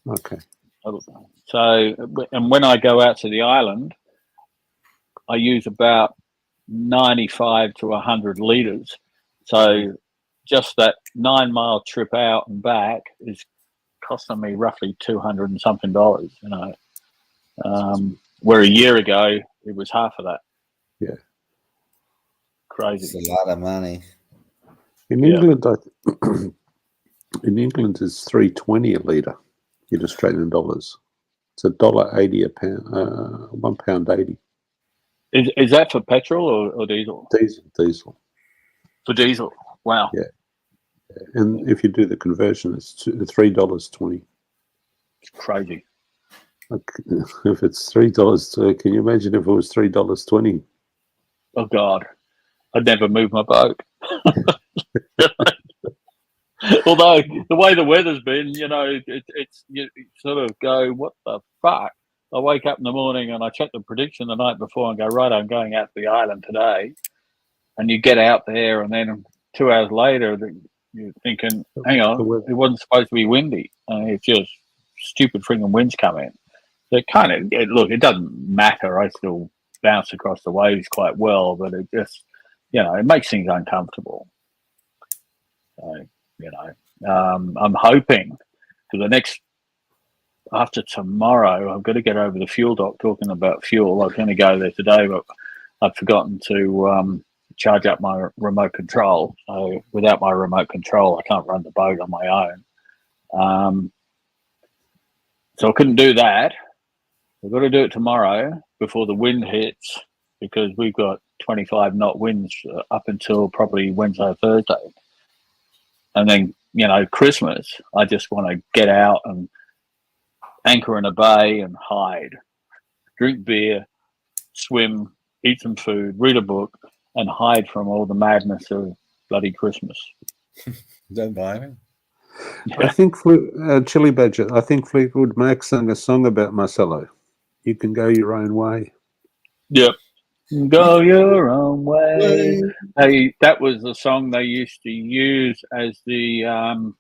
Okay. So, and when I go out to the island, I use about 95 to 100 liters. So, just that 9-mile trip out and back is costing me roughly $200 and something. Where a year ago it was half of that. Yeah, crazy. It's a lot of money. In England, it's $3.20 a litre in Australian dollars. It's $1.80 a pound, £1.80. Is that for petrol or diesel? Diesel. For diesel. Wow. Yeah. And if you do the conversion, it's $3.20. It's crazy. If it's $3, can you imagine if it was $3.20? Oh God, I'd never move my boat. Although the way the weather's been, it's you sort of go, what the fuck? I wake up in the morning and I check the prediction the night before and go, right, I'm going out to the island today. And you get out there, and then 2 hours later, you're thinking, hang on, it wasn't supposed to be windy. It's just stupid freaking winds come in. So it kind of, it doesn't matter. I still bounce across the waves quite well, but it just, it makes things uncomfortable. So, I'm hoping for the next, after tomorrow, I've got to get over the fuel dock talking about fuel. I was going to go there today, but I've forgotten to charge up my remote control. So without my remote control, I can't run the boat on my own. So I couldn't do that. We've got to do it tomorrow before the wind hits, because we've got 25 knot winds up until probably Wednesday or Thursday. And then, Christmas, I just want to get out and anchor in a bay and hide, drink beer, swim, eat some food, read a book, and hide from all the madness of bloody Christmas. Don't buy me. I think Chili Badger. I think Fleetwood Mac sang a song about Marcelo. You can go your own way. Yep. Go your own way. That was the song they used to use as the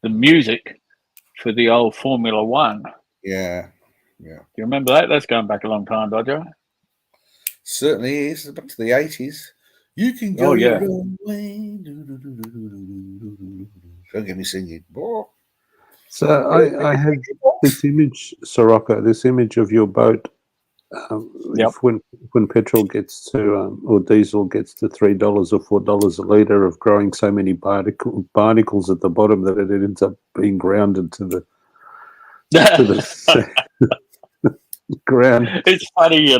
music for the old Formula One. Yeah. Do you remember that? That's going back a long time, Dodger. Certainly is. Back to the 80s. You can go your own way. Don't get me singing. So I had this image, Sirocco, this image of your boat. If when petrol gets to or diesel gets to $3 or $4 a litre of growing so many barnacles at the bottom that it ends up being grounded to the ground. It's funny,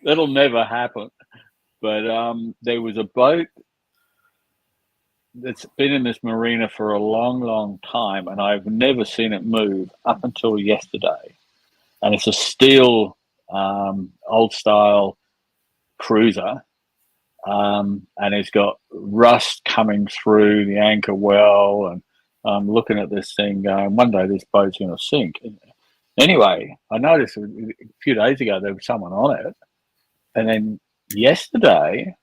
that'll never happen. But there was a boat that's been in this marina for a long, long time, and I've never seen it move up until yesterday. And it's a steel, old-style cruiser, and it's got rust coming through the anchor well, and I'm looking at this thing going, one day this boat's going to sink. Anyway, I noticed a few days ago there was someone on it, and then yesterday,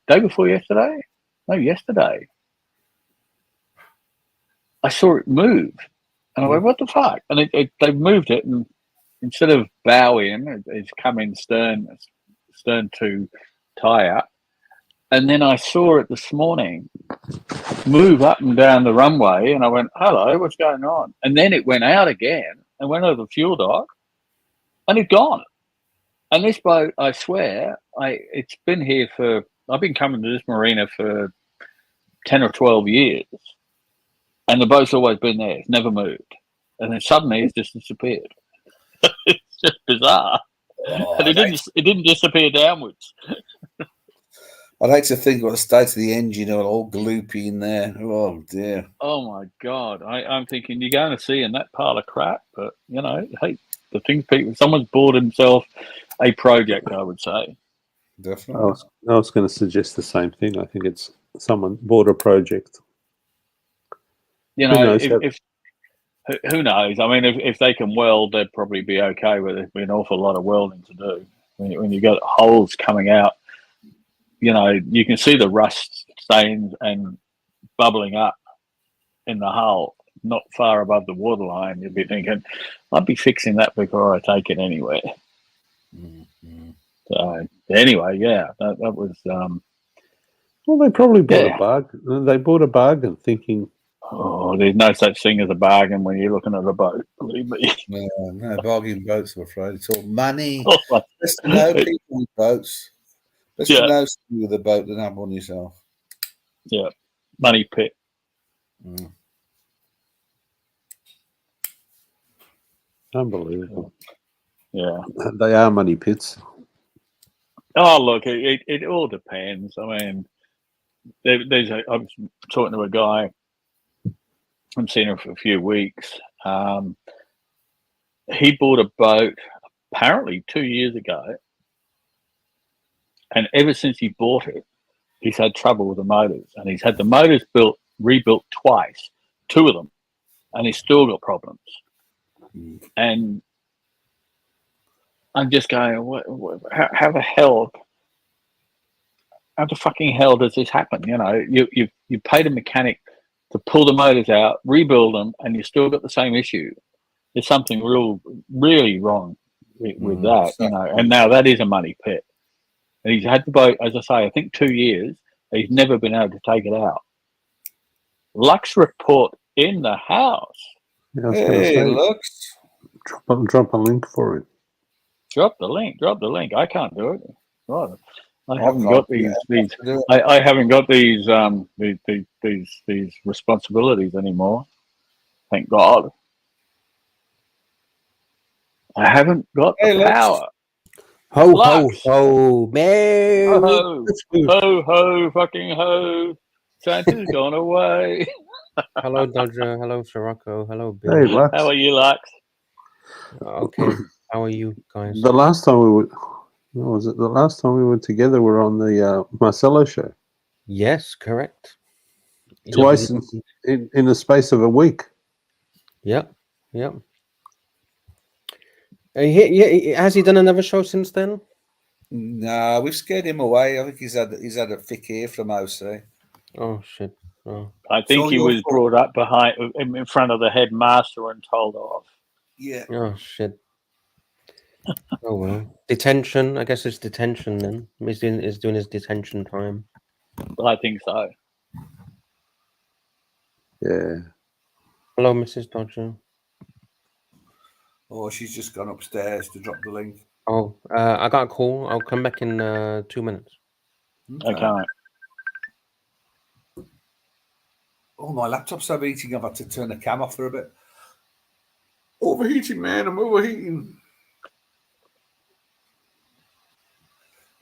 I saw it move, and I went, what the fuck? And they moved it, and instead of bow in, it's come in stern to tie up. And then I saw it this morning move up and down the runway, and I went, hello, what's going on? And then it went out again and went over the fuel dock, and it's gone. And this boat, I swear, it's been here I've been coming to this marina for 10 or 12 years, and the boat's always been there. It's never moved. And then suddenly it's just disappeared. It's just bizarre. And it didn't disappear downwards. I'd like to think what the state of the engine are all gloopy in there. Oh dear. Oh my God. I'm thinking you're going to see in that pile of crap, but hey, the things someone's bought himself a project, I would say. Definitely. I was going to suggest the same thing. I think it's someone bought a project. Who knows? Who knows? I mean, if they can weld, they'd probably be okay with it. There'd be an awful lot of welding to do. When you got holes coming out, you can see the rust stains and bubbling up in the hull, not far above the waterline. You'd be thinking, I'd be fixing that before I take it anywhere. Mm-hmm. So anyway, that was. Well, they probably bought a bargain. They bought a bargain, thinking. Oh, there's no such thing as a bargain when you're looking at a boat. Believe me. No bargain boats. I'm afraid it's all money. Oh, Best to know people with boats. Best to know somebody with a boat than have one yourself. Yeah, money pit. Mm. Unbelievable. Yeah, they are money pits. Oh, look, it all depends. I mean, I was talking to a guy. I've seen him for a few weeks. He bought a boat apparently 2 years ago, and ever since he bought it, he's had trouble with the motors, and he's had the motors rebuilt twice, 2 of them, and he's still got problems. And I'm just going, how the fucking hell does this happen? You paid a mechanic to pull the motors out, rebuild them, and you still got the same issue. There's something really wrong with that, And now that is a money pit. And he's had the boat, as I say, I think 2 years. He's never been able to take it out. Lux report in the house. Yeah, hey, Lux. Drop a link for it. Drop the link. I can't do it. Right. I haven't got these. I haven't got these responsibilities anymore. Thank God. I haven't got the power. Ho, Lux. Ho, man. Ho, ho, fucking ho. Santa's gone away. Hello, Dodger. Hello, Sirocco. Hello, Bill. Hey, Lux. How are you, Lux? Okay. How are you guys? The last time we were, what was it? The last time we were together, we were on the Marcelo show. Yes, correct. Twice in the space of a week. Yep, yep. Has he done another show since then? No, we've scared him away. I think he's had a thick ear from OC. Oh shit! Oh. I think he was brought up in front of the headmaster and told off. Yeah. Oh shit. Oh well. Detention. I guess it's detention then. He's doing his detention time. I think so. Yeah. Hello, Mrs. Dodger. Oh, she's just gone upstairs to drop the link. Oh, I got a call. I'll come back in 2 minutes. Okay. Oh, my laptop's overheating. I've had to turn the cam off for a bit. Overheating, man. I'm overheating.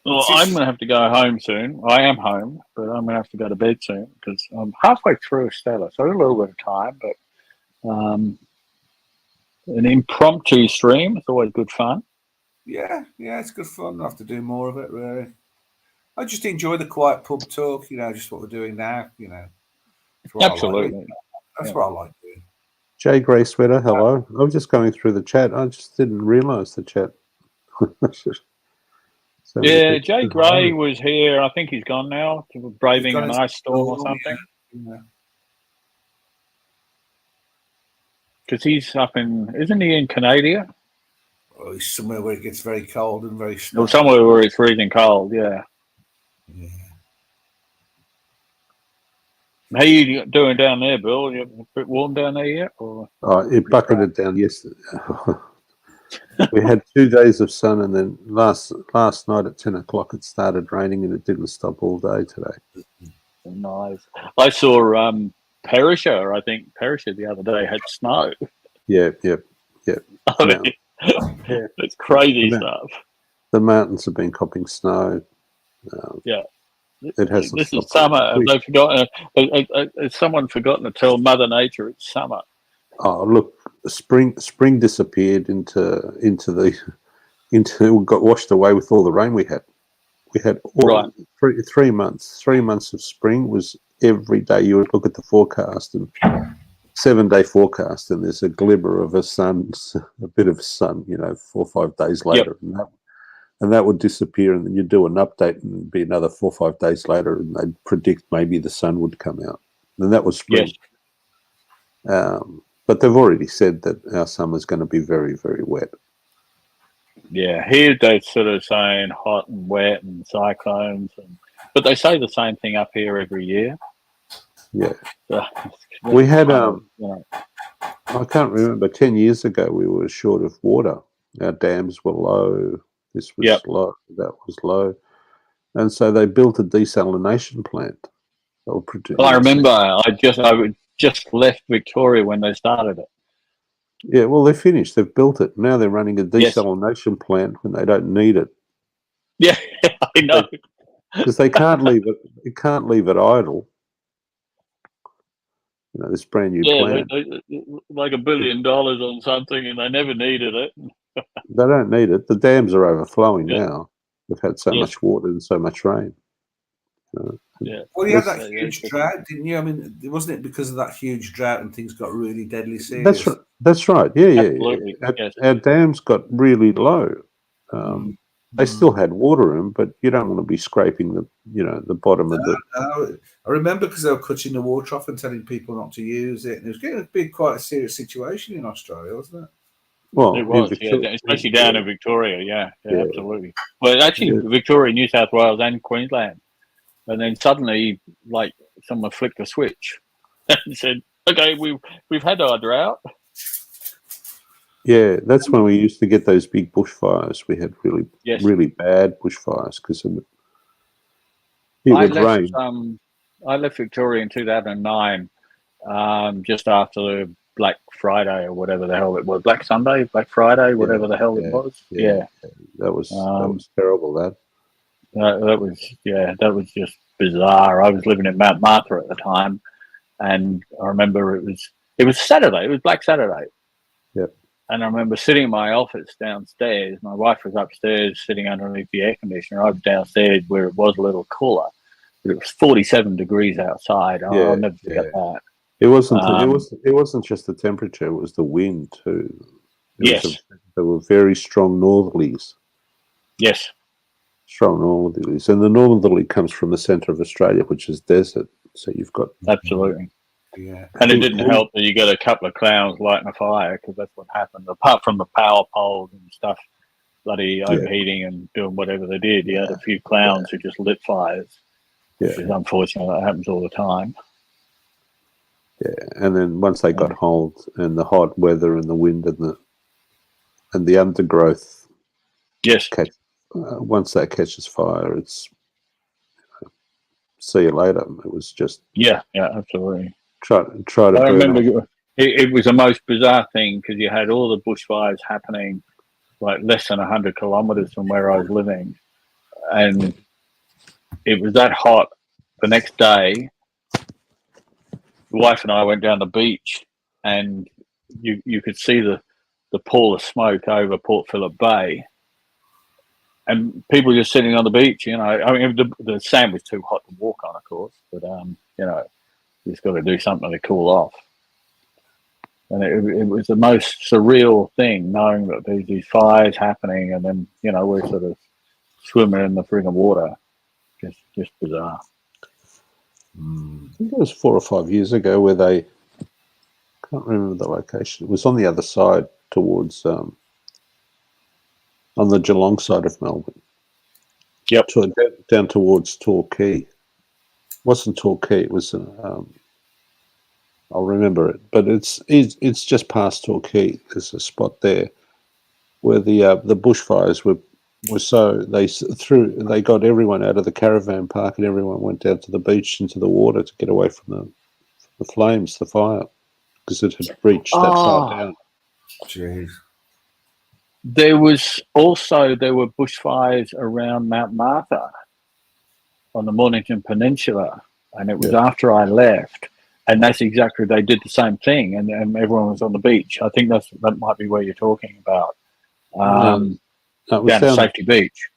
Well, I'm going to have to go home soon. I am home, but I'm going to have to go to bed soon because I'm halfway through Stella, so I got a little bit of time. But an impromptu stream is always good fun. Yeah, it's good fun. I have to do more of it, really. I just enjoy the quiet pub talk, just what we're doing now, Absolutely. That's what I like doing. Jay Grey Sweater, hello. I was just going through the chat. I just didn't realise the chat. Yeah, Jay Gray was here. I think he's gone now. Braving an ice storm or something. Because he's up isn't he in Canada? Oh, he's somewhere where it gets very cold and very snowy. Or somewhere where it's freezing cold, yeah. How you doing down there, Bill? You a bit warm down there yet? Or? It bucketed down yesterday. We had 2 days of sun, and then last night at 10 o'clock it started raining, and it didn't stop all day today. Nice. I saw Perisher. I think Perisher the other day had snow. Yeah. I mean, it's crazy stuff. The mountains have been copping snow. Yeah. It hasn't. This is summer. They've forgotten. Has someone forgotten to tell Mother Nature it's summer? Oh, look! Spring disappeared into got washed away with all the rain we had. We had 3 months. 3 months of spring was every day. You would look at the forecast and 7-day forecast, and there's a glimmer of a bit of sun. 4 or 5 days later, and that would disappear, and then you'd do an update, and it'd be another 4 or 5 days later, and they'd predict maybe the sun would come out. And that was spring. Yes. But they've already said that our summer's going to be very, very wet. Yeah, here they're sort of saying hot and wet and cyclones, but they say the same thing up here every year. Yeah. We had, I can't remember, 10 years ago we were short of water. Our dams were low. This was low. That was low. And so they built a desalination plant. I remember I just left Victoria when they started it. Yeah, well, they're finished. They've built it. Now they're running a desalination plant when they don't need it. Yeah, I know. Because they can't leave it. They can't leave it idle. This brand new plant. Like $1 billion on something, and they never needed it. They don't need it. The dams are overflowing now. We've had so much water and so much rain. Well, you had that huge drought, didn't you? I mean, wasn't it because of that huge drought and things got really deadly serious? That's right. Yeah. Our dams got really low. They still had water in them, but you don't want to be scraping the bottom of the. I remember because they were cutting the water off and telling people not to use it. And it was getting to be quite a serious situation in Australia, wasn't it? Well, it was, especially down in Victoria. Yeah, absolutely. Well, actually, Victoria, New South Wales, and Queensland. And then suddenly, like, someone flicked a switch and said, "Okay, we've had our drought." Yeah, that's when we used to get those big bushfires. We had really bad bushfires because it would rain. I left Victoria in 2009, just after the Black Friday or whatever the hell it was. Black Sunday, Black Friday, whatever the hell it was. Yeah. That was terrible, that was just bizarre. I was living in Mount Martha at the time, and I remember it was Saturday. It was Black Saturday. Yep. And I remember sitting in my office downstairs. My wife was upstairs sitting underneath the air conditioner. I was downstairs where it was a little cooler. But it was 47 degrees outside. I'll never forget that. It wasn't. It wasn't just the temperature; it was the wind too. There were very strong northerlies. Yes. Strong northerlies, and the northerly comes from the centre of Australia, which is desert. So you've got absolutely. Yeah. And it didn't help that you got a couple of clowns lighting a fire, because that's what happened. Apart from the power poles and stuff, bloody overheating and doing whatever they did, you had a few clowns who just lit fires. Yeah. Which is unfortunate. That happens all the time. Yeah, and then once they got hold, and the hot weather and the wind and the undergrowth, once that catches fire, it's see you later. It was just absolutely. Try to. I remember it was the most bizarre thing, because you had all the bushfires happening like less than 100 kilometres from where I was living, and it was that hot. The next day, the wife and I went down the beach, and you could see the pall of smoke over Port Phillip Bay, and people just sitting on the beach. You know, I mean, the sand was too hot to walk on, of course, but you know, you just got to do something to cool off. And it was the most surreal thing, knowing that there's these fires happening, and then, you know, we're sort of swimming in the frigging water. Just bizarre. I think it was 4 or 5 years ago where they, can't remember the location. It was on the other side towards, on the Geelong side of Melbourne. Yep. Down towards Torquay. It wasn't Torquay, it was, I'll remember it, but it's just past Torquay. There's a spot there where the bushfires were so they got everyone out of the caravan park, and everyone went down to the beach into the water to get away from the flames, the fire, because it had reached that far down. Jeez. There were bushfires around Mount Martha on the Mornington Peninsula, and it was after I left. And that's exactly, they did the same thing, and everyone was on the beach. I think that might be where you're talking about. Down Safety Beach.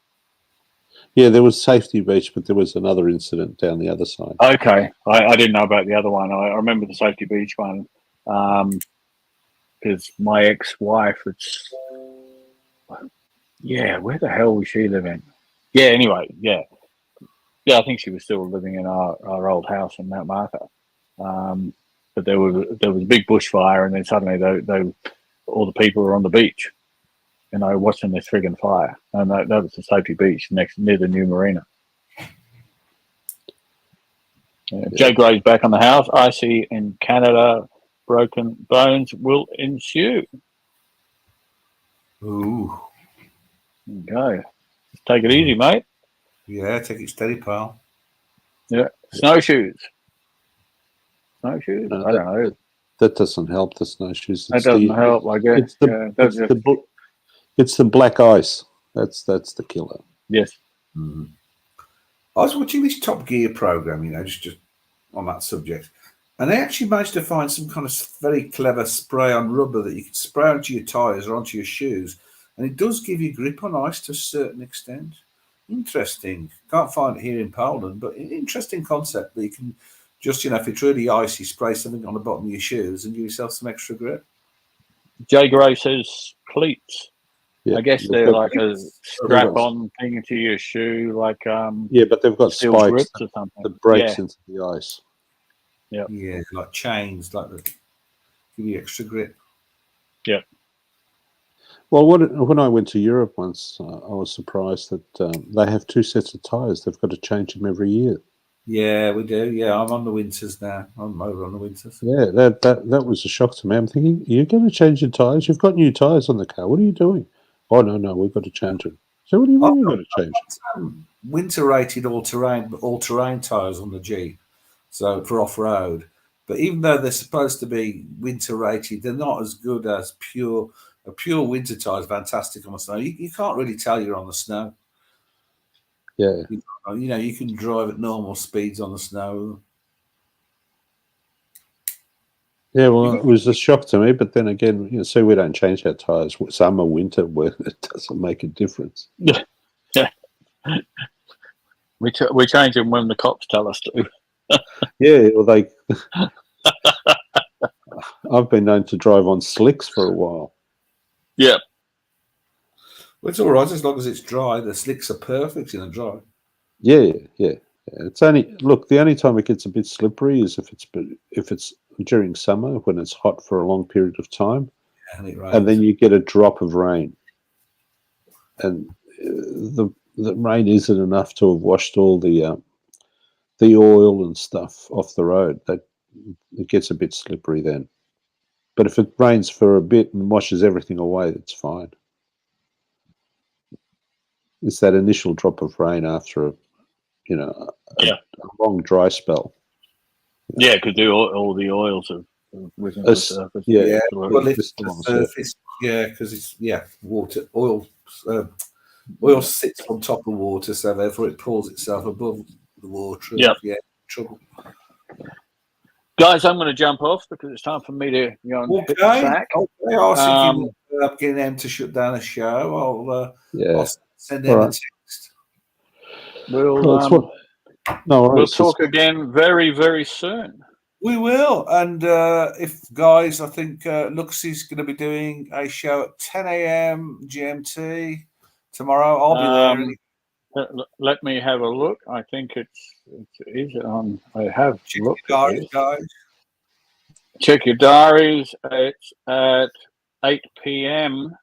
Yeah, there was Safety Beach, but there was another incident down the other side. Okay, I didn't know about the other one. I remember the Safety Beach one, because my ex-wife, where the hell was she living? Yeah, anyway, yeah, I think she was still living in our old house in Mount Martha. But there was a big bushfire, and then suddenly all the people were on the beach, you know, watching this friggin' fire, and that was the Safety Beach near the new marina. Jay Gray's back on the house. I see in Canada, broken bones will ensue. Ooh. Okay, just take it easy, mate. Yeah, take it steady, pal. Yeah, snowshoes. Snowshoes? I don't know. That doesn't help, the snowshoes. That doesn't help, I guess. It's the black ice. That's the killer. Yes. Mm-hmm. I was watching this Top Gear program, you know, just on that subject, and they actually managed to find some kind of very clever spray on rubber that you can spray onto your tyres or onto your shoes, and it does give you grip on ice to a certain extent. Interesting. Can't find it here in Poland, but an interesting concept that you can just, you know, if it's really icy, spray something on the bottom of your shoes and give yourself some extra grip. Jay Gray says cleats. Yeah, I guess they're like a strap-on thing to your shoe, like but they've got spikes or something that breaks into the ice. Yeah, yeah, like chains, like that give you extra grip. Yeah. Well, when I went to Europe once, I was surprised that they have 2 sets of tyres. They've got to change them every year. Yeah, we do. Yeah, I'm on the winters now. I'm over on the winters. Yeah, that was a shock to me. I'm thinking, you're going to change your tyres? You've got new tyres on the car. What are you doing? Oh, no, we've got to change them. So what do you mean you've got to change them? Winter-rated all-terrain tyres on the Jeep, so for off-road. But even though they're supposed to be winter-rated, they're not as good as a pure winter tyre is fantastic on the snow. You can't really tell you're on the snow. Yeah. You know, you can drive at normal speeds on the snow. Yeah, well, it was a shock to me, but then again, see, we don't change our tyres summer, winter, where it doesn't make a difference. Yeah. We change them when the cops tell us to. Yeah, well, I've been known to drive on slicks for a while. Yeah. Well, it's all right as long as it's dry. The slicks are perfect in a dry. Yeah. It's only the only time it gets a bit slippery is if it's during summer when it's hot for a long period of time, and then you get a drop of rain, and the rain isn't enough to have washed all the oil and stuff off the road. That it gets a bit slippery then. But if it rains for a bit and washes everything away, that's fine. It's that initial drop of rain after a long dry spell. Yeah, because all the oils have risen to the surface. Yeah, well, it's the surface. Yeah, because it's water, oil sits on top of water, so therefore it pulls itself above the water. Yeah, trouble. Guys, I'm going to jump off because it's time for me to hit the track. Okay, I was thinking of getting them to shut down a show. I'll send them a text. We'll talk again very, very soon. We will. And if guys, I think Luxie's going to be doing a show at 10 a.m. GMT tomorrow. I'll be there. Let me have a look. I think it is on. I have looked. Diaries, guys. Check your diaries. It's at 8 p.m.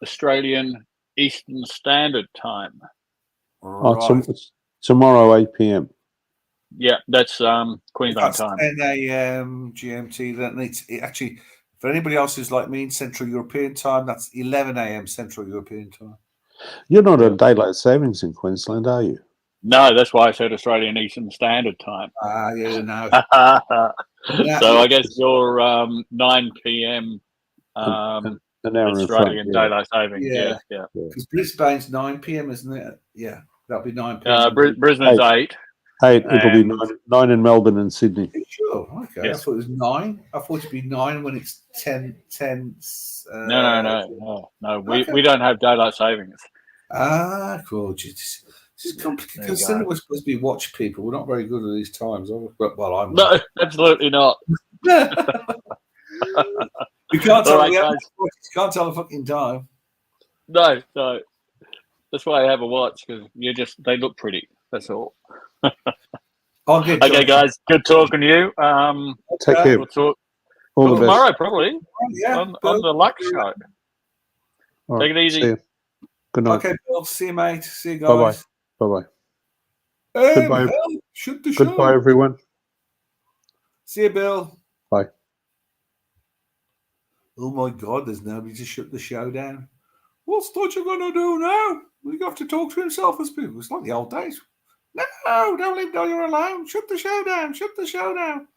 Australian Eastern Standard Time. Tomorrow 8 p.m. Yeah, that's Queensland time. 10 a.m. GMT. That needs actually for anybody else who's like me in Central European time. That's 11 a.m. Central European time. You're not on daylight savings in Queensland, are you? No, that's why I said Australian Eastern Standard Time. No. So I guess you're 9 p.m. An hour Australian daylight savings. Yeah. Because Brisbane's 9 p.m., isn't it? Yeah, that'll be 9 p.m. Brisbane's 8. 8. It'll be 9 in Melbourne and Sydney. Sure. Okay. Yes. I thought it was 9. I thought it'd be 9 when it's 10. No. We don't have daylight savings. Cool. This is complicated because then we're supposed to be watch people. We're not very good at these times. Well, I'm not. No, absolutely not. You can't tell. Can't tell the fucking time. No. That's why I have a watch because they look pretty. That's all. Okay, guys. Good talking to you. Take care. We'll talk all tomorrow, probably. Yeah, on the Lux show. Right, take it easy. Good night. Okay, Bill. See you, mate. See you guys. Bye. Goodbye. Shoot the show. Goodbye, everyone. See you, Bill. Bye. Oh my God! There's nobody to shut the show down. What's Dodger gonna do now? We have to talk to himself as people. It's like the old days. No, don't leave Dodger alone. Shut the show down. Shut the show down.